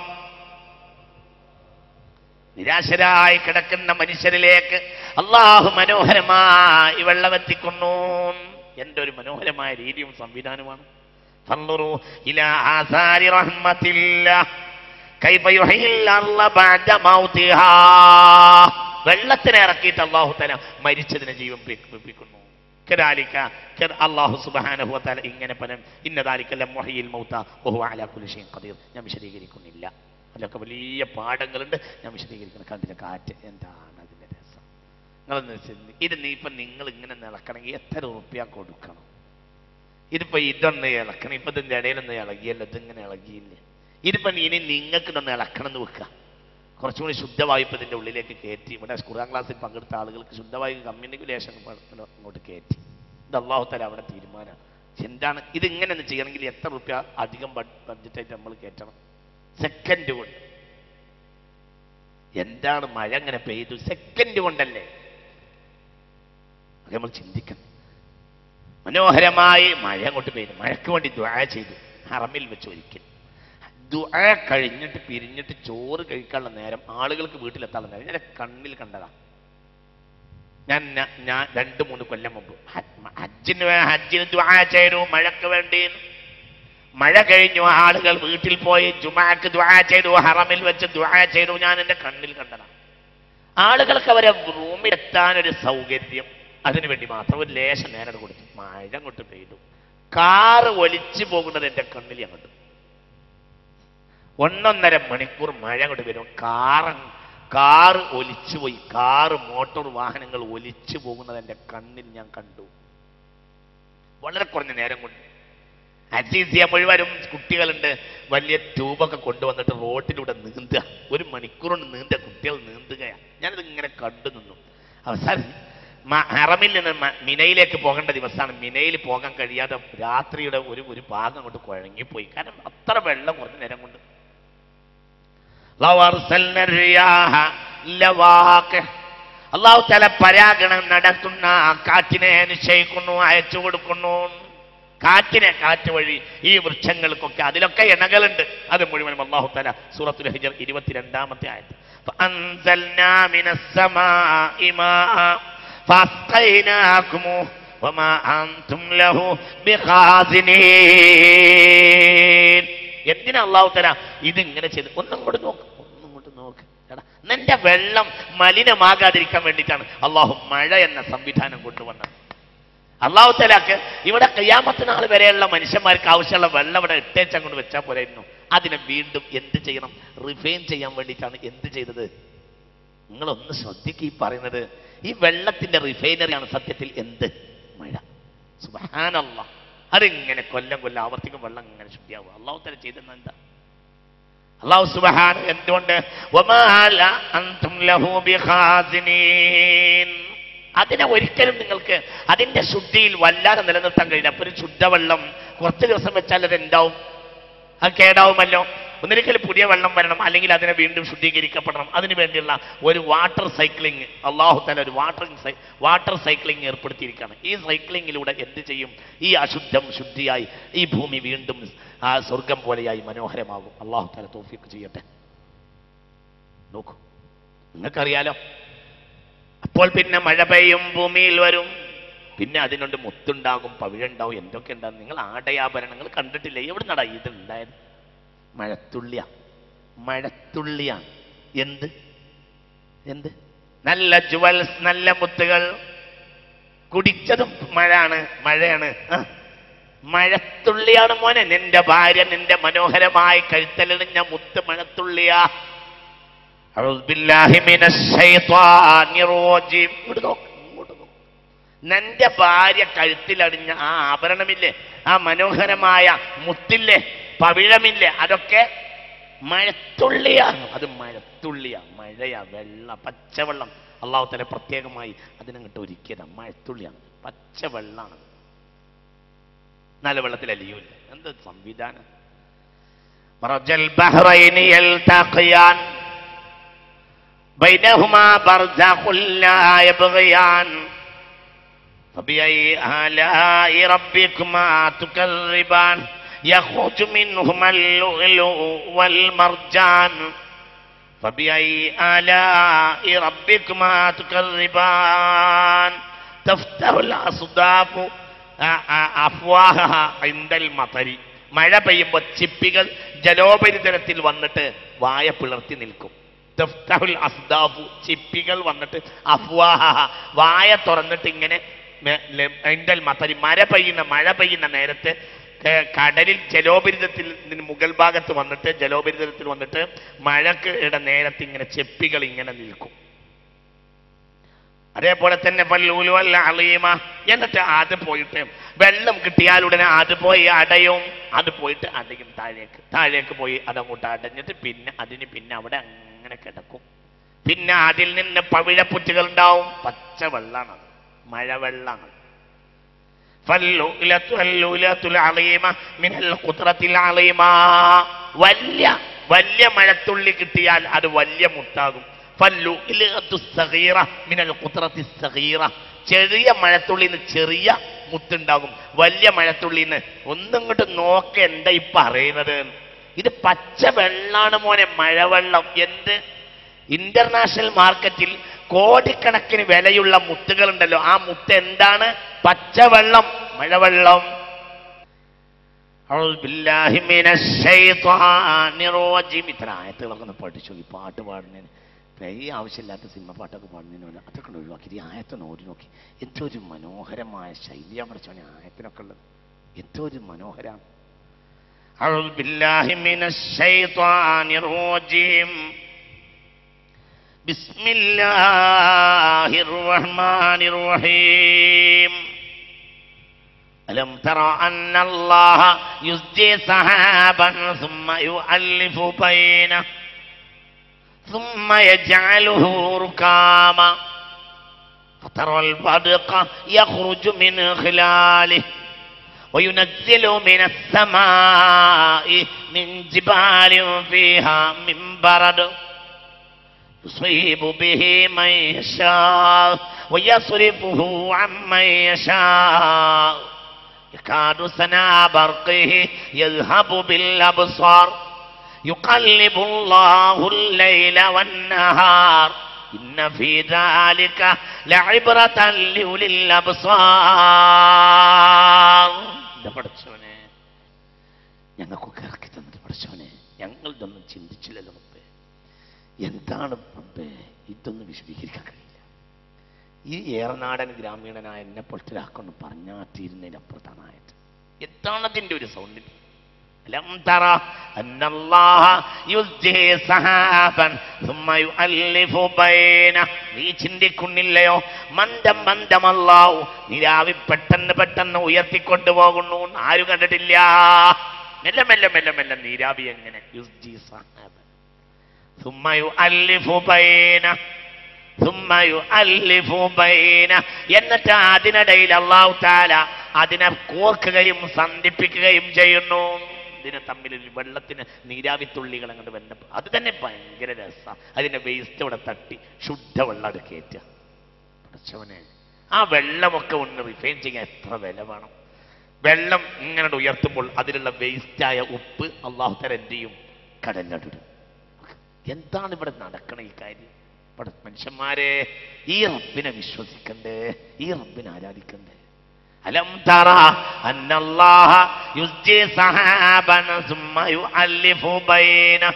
നിരാശരായി കിടക്കുന്ന മനുഷ്യരിലേക്ക് അല്ലാഹു മനോഹരമായി വെള്ളമെത്തിക്കുന്നു. എന്തൊരു മനോഹരമായ രീതിയും സംവിധാനമാണ്. ഫൻദുറൂ ഇലാ ആസാരി റഹ്മത്തില്ലാഹ് കൈഫ യുഹ്യിൽ അർള ബഅദ മൗതിഹാ. വെള്ളത്തിനെ ഇറക്കിയിട്ട് അല്ലാഹു തആല മരിച്ചതിനെ ജീവിപ്പിക്കുന്നു. കദാലിക അല്ലാഹു സുബ്ഹാനഹു വ തആല ഇങ്ങനെ പലം ഇന്ന ദാലിക ലമുഹ്യിൽ മൗത വഹുവ അലാ കുല്ലി ഷൈഇൻ ഖദീർ. ഞാൻ വിശദീകരിക്കുന്നില്ല, അതിലൊക്കെ വലിയ പാഠങ്ങളുണ്ട്. ഞാൻ വിശദീകരിക്കണം. കണ്ടില്ല കാറ്റ് എന്താണ് അതിന്റെ രസം? ഇപ്പം നിങ്ങൾ ഇങ്ങനെ നിളക്കണമെങ്കിൽ എത്ര റുപ്യ കൊടുക്കണം? ഇതിപ്പോ ഇതൊന്ന് ഇളക്കണം, ഇപ്പൊ ഇതിന്റെ ഇടയിലൊന്ന് ഇളകിയല്ലോ, ഇതിങ്ങനെ ഇളകിയില്ലേ. ഇതിപ്പോ ഇനി നിങ്ങൾക്ക് ഇതൊന്ന് ഇളക്കണം എന്ന് വെക്കുക. കുറച്ചും കൂടി ശുദ്ധവായു ഇപ്പം ഇതിൻ്റെ ഉള്ളിലേക്ക് കയറ്റി. ഇവിടെ ഖുർആൻ ക്ലാസ്സിൽ പങ്കെടുത്ത ആളുകൾക്ക് ശുദ്ധവായു കമ്മ്യൂണിക്കേഷൻ അങ്ങോട്ട് കയറ്റി. ഇത് അല്ലാഹു തആല അവിടെ തീരുമാനമാണ്. എന്താണ് ഇതിങ്ങനെ ഒന്ന് ചെയ്യണമെങ്കിൽ എത്ര റുപ്യ അധികം ബഡ്ജറ്റായിട്ട് നമ്മൾ കയറ്റണം? സെക്കൻഡ് കൊണ്ട്. എന്താണ് മഴ അങ്ങനെ പെയ്തു? സെക്കൻഡ് കൊണ്ടല്ലേ? അത് നമ്മൾ ചിന്തിക്കണം. മനോഹരമായി മഴ അങ്ങോട്ട് പെയ്തു. മഴയ്ക്ക് വേണ്ടി ദുആ ചെയ്തു ഹറമിൽ വെച്ച് ഒരിക്കൽ. ദുആ കഴിഞ്ഞിട്ട് പിരിഞ്ഞിട്ട് ചോറ് കഴിക്കാനുള്ള നേരം, ആളുകൾക്ക് വീട്ടിലെത്താനുള്ള നേരം ഞാൻ കണ്ണിൽ കണ്ടതാ. ഞാൻ 2-3 കൊല്ലം മുമ്പ് ഹജ്ജിന് ദുആ ചെയ്തു മഴയ്ക്ക് വേണ്ടി. മഴ കഴിഞ്ഞു, ആളുകൾ വീട്ടിൽ പോയി ജുമാക്ക് ദുആ ചെയ്തു, ഹറമിൽ വെച്ച് ദുആ ചെയ്തു. ഞാൻ എൻ്റെ കണ്ണിൽ കണ്ടതാ. ആളുകൾക്ക് അവരെ റൂമിലെത്താനൊരു സൗകര്യം, അതിനു വേണ്ടി മാത്രം ഒരു ലേശം നേരം കൊടുത്തു. മഴ അങ്ങോട്ട് പെയ്തു. കാറ് ഒലിച്ചു പോകുന്നത് എൻ്റെ കണ്ണിൽ ഞാൻ കണ്ടു. 1.5 മണിക്കൂർ മഴ അങ്ങോട്ട് വരും. കാറ് ഒലിച്ചു പോയി. മോട്ടോർ വാഹനങ്ങൾ ഒലിച്ചു പോകുന്നത് എൻ്റെ കണ്ണിൽ ഞാൻ കണ്ടു. വളരെ കുറഞ്ഞ നേരം കൊണ്ട്. അസീസിയ മുഴുവനും കുട്ടികളുണ്ട്, വലിയ ട്യൂബൊക്കെ കൊണ്ടുവന്നിട്ട് റോഡിലൂടെ നീന്തുക. 1 മണിക്കൂർ കൊണ്ട് നീന്തുക, കുട്ടികൾ നീന്തുകയാണ്. ഞാനത് ഇങ്ങനെ കണ്ടു നിന്നു. അവസാനം ഹറമിൽ നിന്ന് മിനയിലേക്ക് പോകേണ്ട ദിവസമാണ്. മിനയിൽ പോകാൻ കഴിയാതെ രാത്രിയുടെ ഒരു ഭാഗം അങ്ങോട്ട് കുഴങ്ങിപ്പോയി. കാരണം അത്ര വെള്ളം കുറഞ്ഞ നേരം കൊണ്ട്. അല്ലാഹു തആല പരാഗണം നടത്തുന്ന കാറ്റിനെ നിശ്ചയിക്കുന്നു, അയച്ചു കൊടുക്കുന്നു. കാറ്റ് വഴി ഈ വൃക്ഷങ്ങൾക്കൊക്കെ അതിലൊക്കെ ഇണകളുണ്ട്. അത് മുഴുവനും അല്ലാഹു തആല സൂറത്തുൽ ഹിജ്ർ 22-ാമത്തെ ആയത്ത് ഫഅൻസൽനാ മിനസ്സമാഇ മാഅ ഫഅസ്ഖൈനാകുമു വമാ അൻതും ലഹു ബിഖാസിനീൻ. എന്തിനാ അല്ലാഹു തആല ഇതിങ്ങനെ ചെയ്ത്? ഒന്നും കൂടെ നോക്ക്. നിന്റെ വെള്ളം മലിനമാകാതിരിക്കാൻ വേണ്ടിയിട്ടാണ് അല്ലാഹു മഴ എന്ന സംവിധാനം കൊണ്ടുവന്നത്. അല്ലാഹു തആലക്ക് ഇവിടെ ഖിയാമത്ത് നാൾ വരെയുള്ള മനുഷ്യന്മാർക്ക് ആവശ്യമുള്ള വെള്ളം ഇവിടെ ഇട്ടേച്ച് അങ്ങോട്ട് വെച്ചാൽ പോരായിരുന്നു. അതിനെ വീണ്ടും എന്ത് ചെയ്യണം? റിഫൈൻ ചെയ്യാൻ വേണ്ടിയിട്ടാണ് എന്ത് ചെയ്തത്? നിങ്ങളൊന്ന് ശ്രദ്ധിക്കുക. ഈ പറയുന്നത് ഈ വെള്ളത്തിന്റെ റിഫൈനറിയാണ് സത്യത്തിൽ എന്ത്? മഴ. സുബ്ഹാനല്ലാഹ്. അതിങ്ങനെ കൊല്ലം ആവർത്തിക്കും വെള്ളം ഇങ്ങനെ ശുദ്ധിയാവും. അല്ലാഹു തആല ചെയ്തെന്ന എന്താ? അല്ലാഹു സുബ്ഹാനഹു എന്തുകൊണ്ട് വമാ അൻതും ലഹു ബിഖാസിനീൻ. അതിനെ ഒരിക്കലും നിങ്ങൾക്ക് അതിന്റെ ശുദ്ധിയിൽ വല്ലാതെ നിലനിർത്താൻ കഴിയില്ല. അപ്പൊ ഒരു ശുദ്ധവെള്ളം കുറച്ച് ദിവസം വെച്ചാൽ അത് എന്താവും? അത് കേടാവുമല്ലോ. ഒന്നിരിക്കലും പുതിയ വെള്ളം വരണം, അല്ലെങ്കിൽ അതിനെ വീണ്ടും ശുദ്ധീകരിക്കപ്പെടണം. അതിനു വേണ്ടിയുള്ള ഒരു വാട്ടർ സൈക്ലിംഗ് അല്ലാഹു തആല ഒരു വാട്ടർ സൈക്ലിംഗ് ഏർപ്പെടുത്തിയിരിക്കുകയാണ്. ഈ സൈക്ലിങ്ങിലൂടെ എന്ത് ചെയ്യും? ഈ അശുദ്ധം ശുദ്ധിയായി ഈ ഭൂമി വീണ്ടും ആ സ്വർഗം പോലെയായി മനോഹരമാകും. അല്ലാഹു തആല തൗഫീഖ് ചെയ്യട്ടെ. നോക്കൂ, നിങ്ങൾക്കറിയാലോ. അപ്പോൾ പിന്നെ മഴ പെയ്യും, ഭൂമിയിൽ വരും, പിന്നെ അതിനൊണ്ട് മുത്തുണ്ടാകും, പവിഴുണ്ടാവും, എന്തൊക്കെ ഉണ്ടാകും. നിങ്ങൾ ആടയാഭരണങ്ങൾ കണ്ടിട്ടില്ലേ? എവിടെ നടാ ഇതുണ്ടായത്? മഴത്തുള്ളിയാണ്. എന്ത് നല്ല ജുവൽസ്, നല്ല മുത്തുകൾ. കുടിച്ചതും മഴയാണ്. മഴത്തുള്ളിയാണ് മോനെ. നിന്റെ ഭാര്യ നിന്റെ മനോഹരമായി കഴുത്തലിഞ്ഞ മുത്ത് മഴത്തുള്ളിയാ. നിന്റെ ഭാര്യ കഴുത്തിലടിഞ്ഞ ആ ആഭരണമില്ലേ, ആ മനോഹരമായ മുത്തില്ലേ, പവിഴമില്ലേ, അതൊക്കെ മഴത്തുള്ളിയാണ്. അത് മഴത്തുള്ളിയാ, മഴയാ, പച്ചവെള്ളം. അല്ലാഹു തആല പ്രത്യേകമായി അതിനങ്ങോട്ട് ഒരുക്കിയതാ. മഴത്തുള്ളിയാണ്, പച്ചവെള്ളമാണ്. നല്ല വെള്ളത്തിൽ അലിയൂല്ല. എന്ത് സംവിധാനം! മറജൽ ബഹ്റൈനി യൽതഖിയാൻ ബൈനഹുമാ ബർസഖുൻ ലാ യബ്ഗിയാൻ ഫബിഅയി ആലാഇ റബ്ബികുമാ തുകല്ലിബാൻ യഖ്റുജു മിൻഹുമൽ ലുഅ്ലുഉ വൽ മർജാൻ ഫബിഅയി ആലാഇ റബ്ബികുമാ തുകല്ലിബാൻ തഫ്തഹുൽ അസ്ദാഫു അഫ്വാഹഹ ഇൻദൽ മതരി. മഴ പെയ്യുമ്പോൾ ചിപ്പികൾ ജലോപരിതലത്തിൽ വന്നിട്ട് വായ പിളർത്തി നിൽക്കും. തഫ്തഹുൽ അസ്ദാഫു, ചിപ്പികൾ വന്നിട്ട് അഫ്വാഹ, വായ തുറന്നിട്ട് ഇങ്ങനെ ഇൻദൽ മതരി, മഴ പെയ്യുന്ന നേരത്ത് കടലിൽ ജലോപരിതലത്തിൽ മുകൾ ഭാഗത്ത് വന്നിട്ട് ജലോപരിതലത്തിൽ വന്നിട്ട് മഴക്ക് നേരത്ത് ഇങ്ങനെ ചെപ്പികൾ ഇങ്ങനെ നിൽക്കും. അതേപോലെ തന്നെ അളീമ, എന്നിട്ട് അത് പോയിട്ട് വെള്ളം കിട്ടിയാൽ ഉടനെ അത് പോയി അടയും, അത് പോയിട്ട് അടയും, താഴേക്ക് പോയി അതങ്ങോട്ട് അടഞ്ഞിട്ട് പിന്നെ അവിടെ അങ്ങനെ കിടക്കും. പിന്നെ അതിൽ നിന്ന് പവിഴപ്പുറ്റുകൾ ഉണ്ടാവും. പച്ച വെള്ളമാണ്, മഴവെള്ളമാണ്. വലിയ മഴത്തുള്ളി കിട്ടിയാൽ അത് വലിയ മുത്താകും. ചെറിയ മഴത്തുള്ളിന്ന് ചെറിയ മുത്തുണ്ടാകും. വലിയ മഴത്തുള്ളിന്ന് ഒന്നിങ്ങോട്ട് നോക്ക എന്താ ഈ പറയുന്നത്, ഇത് പച്ച വെള്ളാണ് മോനെ, മഴവെള്ളം. എന്ത് ഇന്റർനാഷണൽ മാർക്കറ്റിൽ കോടിക്കണക്കിന് വിലയുള്ള മുത്തുകൾ ഉണ്ടല്ലോ, ആ മുത്ത് എന്താണ്? പച്ചവെള്ളം, മഴവെള്ളം. ഇത്ര ആയത്തുകളൊക്കെ ഒന്ന് പഠിച്ചു. ഈ പാട്ട് പാടുന്നതിന് ഈ ആവശ്യമില്ലാത്ത സിനിമ പാട്ടൊക്കെ പാടുന്നതിന് അതൊക്കെ ഒഴിവാക്കി ഈ ആയത്തൊന്ന് ഓടി നോക്കി. എന്തോ ഒരു മനോഹരമായ ശൈലിയാണ് പഠിച്ചോനെ ആയത്തിനൊക്കെ ഉള്ളത്, എന്തോ ഒരു മനോഹരമാണ്. أعوذ بالله من الشيطان الرجيم بسم الله الرحمن الرحيم ألم تر أن الله يزجي سحابا ثم يؤلف بينه ثم يجعله ركاما فترى البرق يخرج من خلاله وينزل من السماء من جبال فيها من برد يصيب به من يشاء ويصرفه عن من يشاء يكاد سنا برقه يذهب بالأبصار يقلب الله الليل والنهار إن في ذلك لعبرة لأولي الأبصار. പഠിച്ചവനെ ഞങ്ങൾക്കൊക്കെ ഇറക്കി തന്നിട്ട് പഠിച്ചവനെ ഞങ്ങളിതൊന്നും ചിന്തിച്ചില്ലല്ലോ മുമ്പേ. എന്താണ് മുമ്പേ ഇതൊന്നും വിശദീകരിക്കാൻ കഴിയില്ല. ഈ ഏറനാടൻ ഗ്രാമീണനായ എന്നെ പൊട്ടരാക്കൊന്ന് പറഞ്ഞാൽ തീരുന്നതിനപ്പുറത്താണായിട്ട്. എന്താണ് അതിൻ്റെ ഒരു സൗന്ദര്യം? ألم ترى أن الله يزجي سحابا ثم يؤلف بينه. നീ ചിന്തിക്കുന്നില്ലയോ മന്ദം മന്ദം അല്ലാഹു നിലാവി പെട്ടെന്ന് ഉയർത്തിക്കൊണ്ടുപോകുന്നു. ആരും കണ്ടിട്ടില്ല. മെല്ലെ മെല്ലെ മെല്ലെ മെല്ലെ നീരാവി എങ്ങനെ യുസ്ജി സഹാബൻ ثم يؤلف بينه ثم يؤلف بينه. എന്നിട്ട് അതിനിടയിൽ അല്ലാഹു തആല അതിനെ കോർക്കുകയും സന്ധിപ്പിക്കുകയും ചെയ്യുന്നു. ഇതിനെ തമ്മിൽ വെള്ളത്തിന് നീരാവിത്തുള്ളികൾ അങ്ങോട്ട് ബന്ധപ്പെട്ടു. അത് തന്നെ ഭയങ്കര രസമാണ്. അതിന്റെ വേസ്റ്റ് ഇവിടെ തട്ടി ശുദ്ധവെള്ളം അത് കയറ്റുക. പഠിച്ചവനെ ആ വെള്ളമൊക്കെ ഒന്ന് റിഫൈൻ ചെയ്യാൻ എത്ര വില വേണം? വെള്ളം ഇങ്ങനെ ഉയർത്തുമ്പോൾ അതിലുള്ള വേസ്റ്റായ ഉപ്പ് അല്ലാഹു തആല എന്ത് ചെയ്യും? കടലിനടും. എന്താണ് ഇവിടെ നടക്കണ ഈ കാര്യം? മനുഷ്യന്മാരെ ഈ റബ്ബിനെ വിശ്വസിക്കണ്ടേ, ഈ റബ്ബിനെ ആരാധിക്കണ്ടേ? ألم ترى أن الله يزجي سحابا ثم يؤلف بينه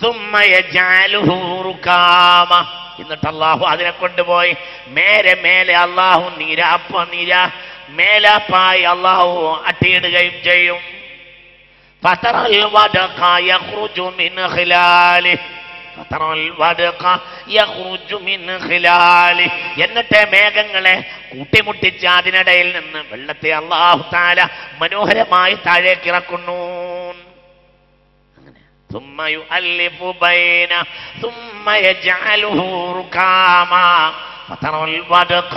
ثم يجعله ركاما. എന്നിട്ട് അല്ലാഹു അതിനെ കൊണ്ടുപോയി മേലെ മേലെ അല്ലാഹു മേലാപ്പായി അല്ലാഹു അട്ടിയിടുകയും ചെയ്യും. فترى الودق يخرج من خلاله എന്നിട്ട് മേഘങ്ങളെ കൂട്ടിമുട്ടിച്ച് അതിനിടയിൽ നിന്ന് വെള്ളത്തെ അല്ലാഹു തആല മനോഹരമായി താഴേക്ക് ഇറക്കുന്നു. അങ്ങനെ ثم يؤلف بينه ثم يجعله ركاما فترى الودق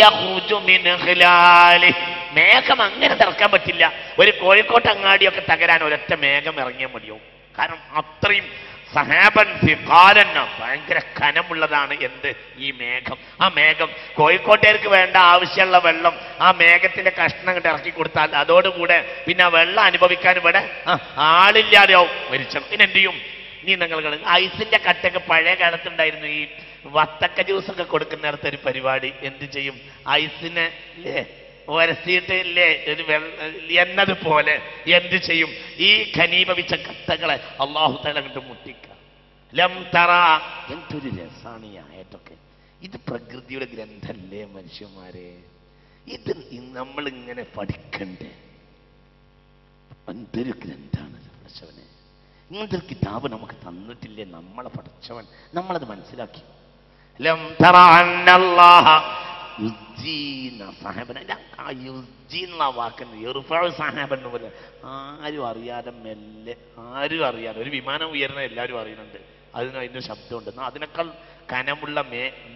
يخرج من خلاله. മേഘം അങ്ങനെ തറക്കാൻ പറ്റില്ല. ഒരു കോഴിക്കോട്ട് അങ്ങാടിയൊക്കെ തകരാൻ ഒരൊറ്റ മേഘം ഇറങ്ങിയാൽ മതിയാവും. കാരണം അത്രയും സഹാബൻ ഫിഖാലൻ ഭയങ്കര കനമുള്ളതാണ് എന്ത് ഈ മേഘം. ആ മേഘം കോഴിക്കോട്ടേർക്ക് വേണ്ട ആവശ്യമുള്ള വെള്ളം ആ മേഘത്തിന്റെ കഷ്ണം കണ്ട് ഇറക്കി കൊടുത്താൽ അതോടുകൂടെ പിന്നെ ആ വെള്ളം അനുഭവിക്കാൻ ഇവിടെ ആളില്ലാതെയാവും, മരിച്ചത്. പിന്നെന്ത് ചെയ്യും? നീ നിങ്ങൾ ഐസിന്റെ കട്ടൊക്കെ പഴയ കാലത്തുണ്ടായിരുന്നു. ഈ വത്തക്ക ജ്യൂസൊക്കെ കൊടുക്കുന്നിടത്ത് ഒരു പരിപാടി എന്ത് ചെയ്യും? ഐസിനെ ഒരസിയിട്ടില്ലേ ഒരു എന്നതുപോലെ എന്ത് ചെയ്യും ഈ ഘനീഭവിച്ച കട്ടകളെ അള്ളാഹു തആല കണ്ട് മുട്ടിക്കുക. ലം തറ, എന്തൊരു രസാണ് ഈ ആയത്തൊക്കെ. ഇത് പ്രകൃതിയുടെ ഗ്രന്ഥല്ലേ മനുഷ്യന്മാരെ, ഇത് നമ്മളിങ്ങനെ പഠിക്കണ്ടേ? എന്തൊരു ഗ്രന്ഥാണ് പഠിച്ചവനെ. ഇങ്ങനത്തെ ഒരു കിതാബ് നമുക്ക് തന്നിട്ടില്ലേ നമ്മളെ പഠിച്ചവൻ? നമ്മളത് മനസ്സിലാക്കി. ലം തറ അന്നല്ലാഹ യുസ്ജീന സഹബന, യുസ്ജീന്ന വാക്കിന് ഇർഫഉ സഹബൻ പോലെ ആരും അറിയാതെ മെല്ലെ, ആരും അറിയാതെ ഒരു വിമാനം ഉയരുന്ന എല്ലാവരും അറിയുന്നുണ്ട്, അതിന്റെ ശബ്ദമുണ്ട്. അതിനേക്കാൾ കനമുള്ള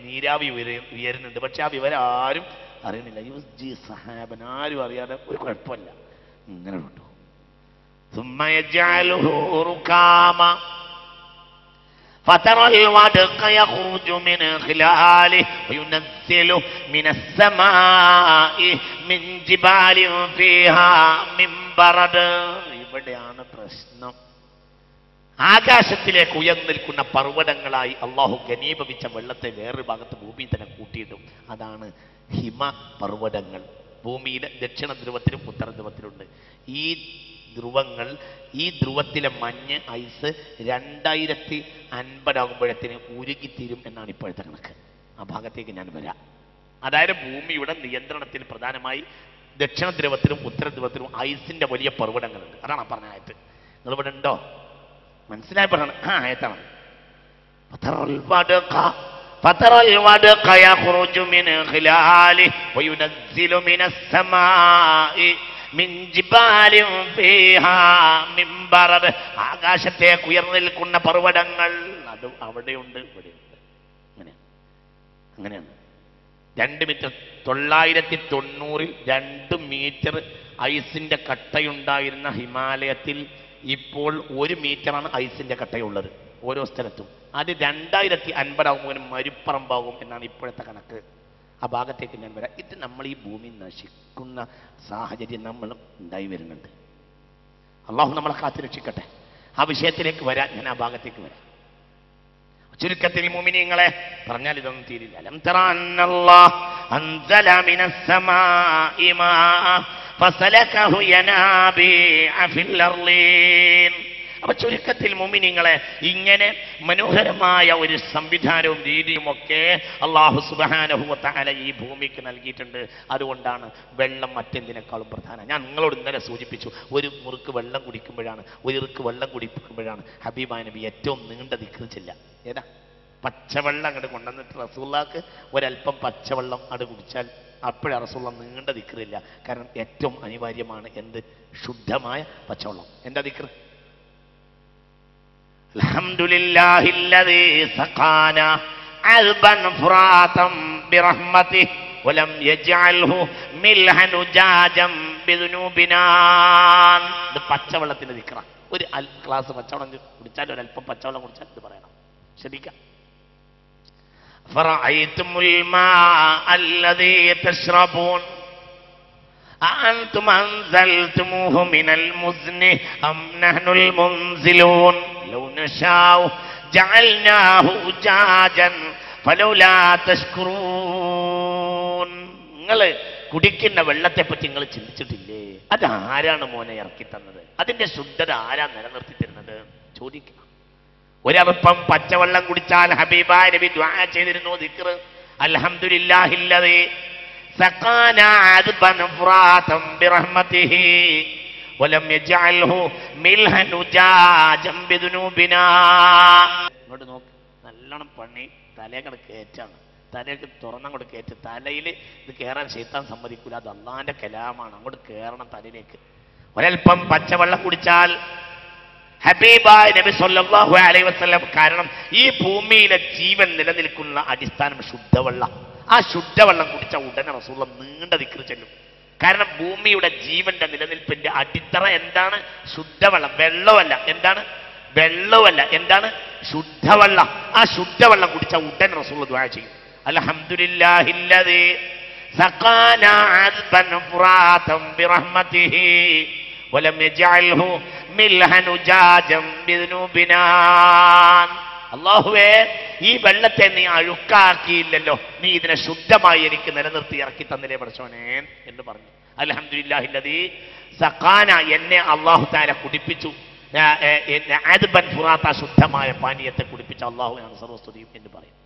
നീരാവി ഉയരുന്നുണ്ട്, പക്ഷെ ആ വിവരം ആരും അറിയണില്ല. യുസ്ജി സഹാബൻ, ആരും അറിയാതെ ഒരു കുഴപ്പമില്ല, ഇങ്ങനെ കേട്ടോ. ثم يجعله ركاما فترى الودق يخرج من خلاله وينزل من السماء من جبال فيها من برد. ഇവിടെയാണ് പ്രശ്നം. ആകാശത്തിലേക്ക് ഉയർന്നിരിക്കുന്ന പർവ്വതങ്ങളായി അള്ളാഹു ഘനീഭവിച്ച വെള്ളത്തെ വേറൊരു ഭാഗത്ത് ഭൂമിയിൽ തന്നെ കൂട്ടിയിടും. അതാണ് ഹിമ പർവ്വതങ്ങൾ. ഭൂമിയിലെ ദക്ഷിണ ധ്രുവത്തിലും ഉത്തര ധ്രുവത്തിലുണ്ട്. ഈ ധ്രുവങ്ങൾ, ഈ ധ്രുവത്തിലെ മഞ്ഞ് ഐസ് 2050 ആകുമ്പോഴത്തേന് ഉരുകിത്തീരും എന്നാണ് ഇപ്പോഴത്തെ കണക്ക്. ആ ഭാഗത്തേക്ക് ഞാൻ വരാം. അതായത് ഭൂമിയുടെ നിയന്ത്രണത്തിൽ പ്രധാനമായി ദക്ഷിണ ധ്രുവത്തിലും ഉത്തര ധ്രുവത്തിലും ഐസിന്റെ വലിയ പർവ്വതങ്ങളുണ്ട്. അതാണ് പറഞ്ഞ ആയത്ത്. നിങ്ങൾ ഇവിടെ ഉണ്ടോ? മനസ്സിലായി പറയണം. ആ ആയത്താണ്. فترى الودق يخرج من خلاله وينزل من السماء من جبال فيها من برد. ആകാശത്തേക്ക് ഉയർന്നു നിൽക്കുന്ന പർവ്വതങ്ങൾ അത് അവിടെയുണ്ട്, ഇവിടെയുണ്ട്. അങ്ങനെയാണ്. 2 മീറ്റർ 990 2 മീറ്റർ ഐസിന്റെ കട്ടയുണ്ടായിരുന്ന ഹിമാലയത്തിൽ ഇപ്പോൾ 1 മീറ്ററാണ് ഐസിന്റെ കട്ടയുള്ളത് ഓരോ സ്ഥലത്തും. അത് 2050 ആകുമ്പോൾ മരുപ്പറമ്പാകും എന്നാണ് ഇപ്പോഴത്തെ കണക്ക്. ആ ഭാഗത്തേക്ക് ഞാൻ വരാം. ഇത് നമ്മൾ ഈ ഭൂമി നശിക്കുന്ന സാഹചര്യം നമ്മൾ ഉണ്ടായി വരുന്നുണ്ട്. അള്ളാഹു നമ്മളെ കാത്തുരക്ഷിക്കട്ടെ. ആ വിഷയത്തിലേക്ക് വരാൻ ഞാൻ ആ ഭാഗത്തേക്ക് വരാം. ചുരുക്കത്തിൽ മുഅ്മിനീങ്ങളെ പറഞ്ഞാൽ ഇതൊന്നും തീരില്ല. ലം തറ അന്നല്ലാഹ് അൻസല മിനസ് സമാഇ മാഅ ഫസലകഹു യനാബിഅ ഫിൽ അർളീൻ. അപ്പൊ ചുരുക്കത്തിൽ മുഅ്മിനീങ്ങളെ ഇങ്ങനെ മനോഹരമായ ഒരു സംവിധാനവും രീതിയും ഒക്കെ അല്ലാഹു സുബ്ഹാനഹു വ തആല ഈ ഭൂമിക്ക് നൽകിയിട്ടുണ്ട്. അതുകൊണ്ടാണ് വെള്ളം മറ്റെന്തിനേക്കാളും പ്രധാനം. ഞാൻ നിങ്ങളോട് ഇന്നലെ സൂചിപ്പിച്ചു, ഒരു മുറുക്ക് വെള്ളം കുടിക്കുമ്പോഴാണ്, ഒരു ഇറുക്ക് വെള്ളം കുടിക്കുമ്പോഴാണ് ഹബീബായ നബി ഏറ്റവും നീണ്ട ദിക്ർ ചെല്ലുക. ഏതാ? പച്ചവെള്ളം അങ്ങോട്ട് കൊണ്ടുവന്നിട്ട് റസൂലുള്ളാഹിക്ക് ഒരല്പം പച്ചവെള്ളം അങ്ങോട്ട് കുടിച്ചാൽ അപ്പോഴാ റസൂലുള്ളാഹി നീണ്ട ദിക്റില്ല. കാരണം ഏറ്റവും അനിവാര്യമാണ് എന്ത്? ശുദ്ധമായ പച്ചവെള്ളം. എന്താ ദിക്ർ? അൽഹംദുലില്ലാഹില്ലദീ സഖാനാ അൽബൻ ഫുറാതം ബിറഹ്മതിഹി വലം യജ്അൽഹു മിൽഹൻ ഉജാജം ബിദുനൂബിനാ. ഇത് പച്ചവെള്ളത്തിന്റെ ദിക്റ. ഒരു ഗ്ലാസ് പച്ചവെള്ളം കുടിച്ചാൽ, ഒരല്പം പച്ചവെള്ളം കുടിച്ചാൽ ഇത് പറയണം. ശ്രദ്ധിക്കാം. ഫറഅയ്തുമുൽ മാഅ അല്ലദീ തശ്റബൂൻ അഅൻതും അൻസൽതുമൂഹു മിനൽ മുസ്നി അം നഹ്നുൽ മുൻസിലൂൻ ലൗ നശാഉ ജഅൽനാഹു ഉജാജൻ ഫലൗലാ തശ്കുറൂൻ. നിങ്ങൾ കുടിക്കുന്ന വെള്ളത്തെ പറ്റി നിങ്ങൾ ചിന്തിച്ചിട്ടില്ലേ? അതാരാണ് മോനെ ഇറക്കി തന്നത്? അതിന്റെ ശുദ്ധത ആരാ നിലനിർത്തി തരുന്നത്? ചോദിക്കുക. ഒരൽപ്പം പച്ചവെള്ളം കുടിച്ചാൽ ഹബീബായ നബി ദുആ ചെയ്തിരുന്നു ദിക്ർ. അൽഹംദുലില്ലാഹില്ലദീ സഖാനാ അദ്ബൻ ഫുറാതം ബിറഹ്മതിഹി വലം യജ്അൽഹു മിൽഹൻ ഉജാജം ബിദുനൂബിനാ. ഇങ്ങോട്ട് നോക്ക്, നല്ലോണം പണി തലയങ്ങട് കയറ്റാണ്. തലയ്ക്ക് തുറന്നങ്ങോട്ട് കയറ്റ്. തലയിൽ ഇത് കയറാൻ ശൈത്താൻ സമ്മതിക്കൂല. അത് അള്ളാന്റെ കലാമാണ്. അങ്ങോട്ട് കയറണം തലയിലേക്ക്. ഒരൽപ്പം പച്ചവെള്ളം കുടിച്ചാൽ ഹബീബായ നബി സല്ലല്ലാഹു അലൈഹി വസല്ലം, കാരണം ഈ ഭൂമിയിലെ ജീവൻ നിലനിൽക്കുന്ന അടിസ്ഥാനം ശുദ്ധവെള്ളം. ആ ശുദ്ധവെള്ളം കുടിച്ച ഉടനെ റസൂലുള്ളാഹി നീണ്ട ദിക്ർ ചൊല്ലും. കാരണം ഭൂമിയുടെ ജീവന്റെ നിലനിൽപ്പിന്റെ അടിത്തറ എന്താണ്? ശുദ്ധവെള്ളം. വെള്ളമല്ല. എന്താണ്? വെള്ളമല്ല. എന്താണ്? ശുദ്ധവെള്ളം. ആ ശുദ്ധവെള്ളം കുടിച്ച ഉടനെ റസൂലുള്ളാഹി ദുആ ചെയ്യും. അൽഹംദുലില്ലാഹില്ലദീ സഖാനാ അദ്ബൻ ഫുറാതം ബിറഹ്മതിഹി വലം യജ്അൽഹു മിൽഹൻ ഉജാജം ബിദുനൂബിനാ. അള്ളാഹുവേ ഈ വെള്ളത്തെ നീ അഴുക്കാക്കിയില്ലല്ലോ, നീ ഇതിനെ ശുദ്ധമായി എനിക്ക് നിലനിർത്തി ഇറക്കി തന്നില്ലേ പടച്ചോനെ എന്ന് പറഞ്ഞു. അൽഹംദുലില്ലാഹില്ലദീ സഖാന, എന്നെ അള്ളാഹു തആല കുടിപ്പിച്ചു, അദ്ബൻ ഫുറാത്ത, ശുദ്ധമായ പാനീയത്തെ കുടിപ്പിച്ച അള്ളാഹുവിനാണ് സർവസ്തുതിയും എന്ന് പറയും.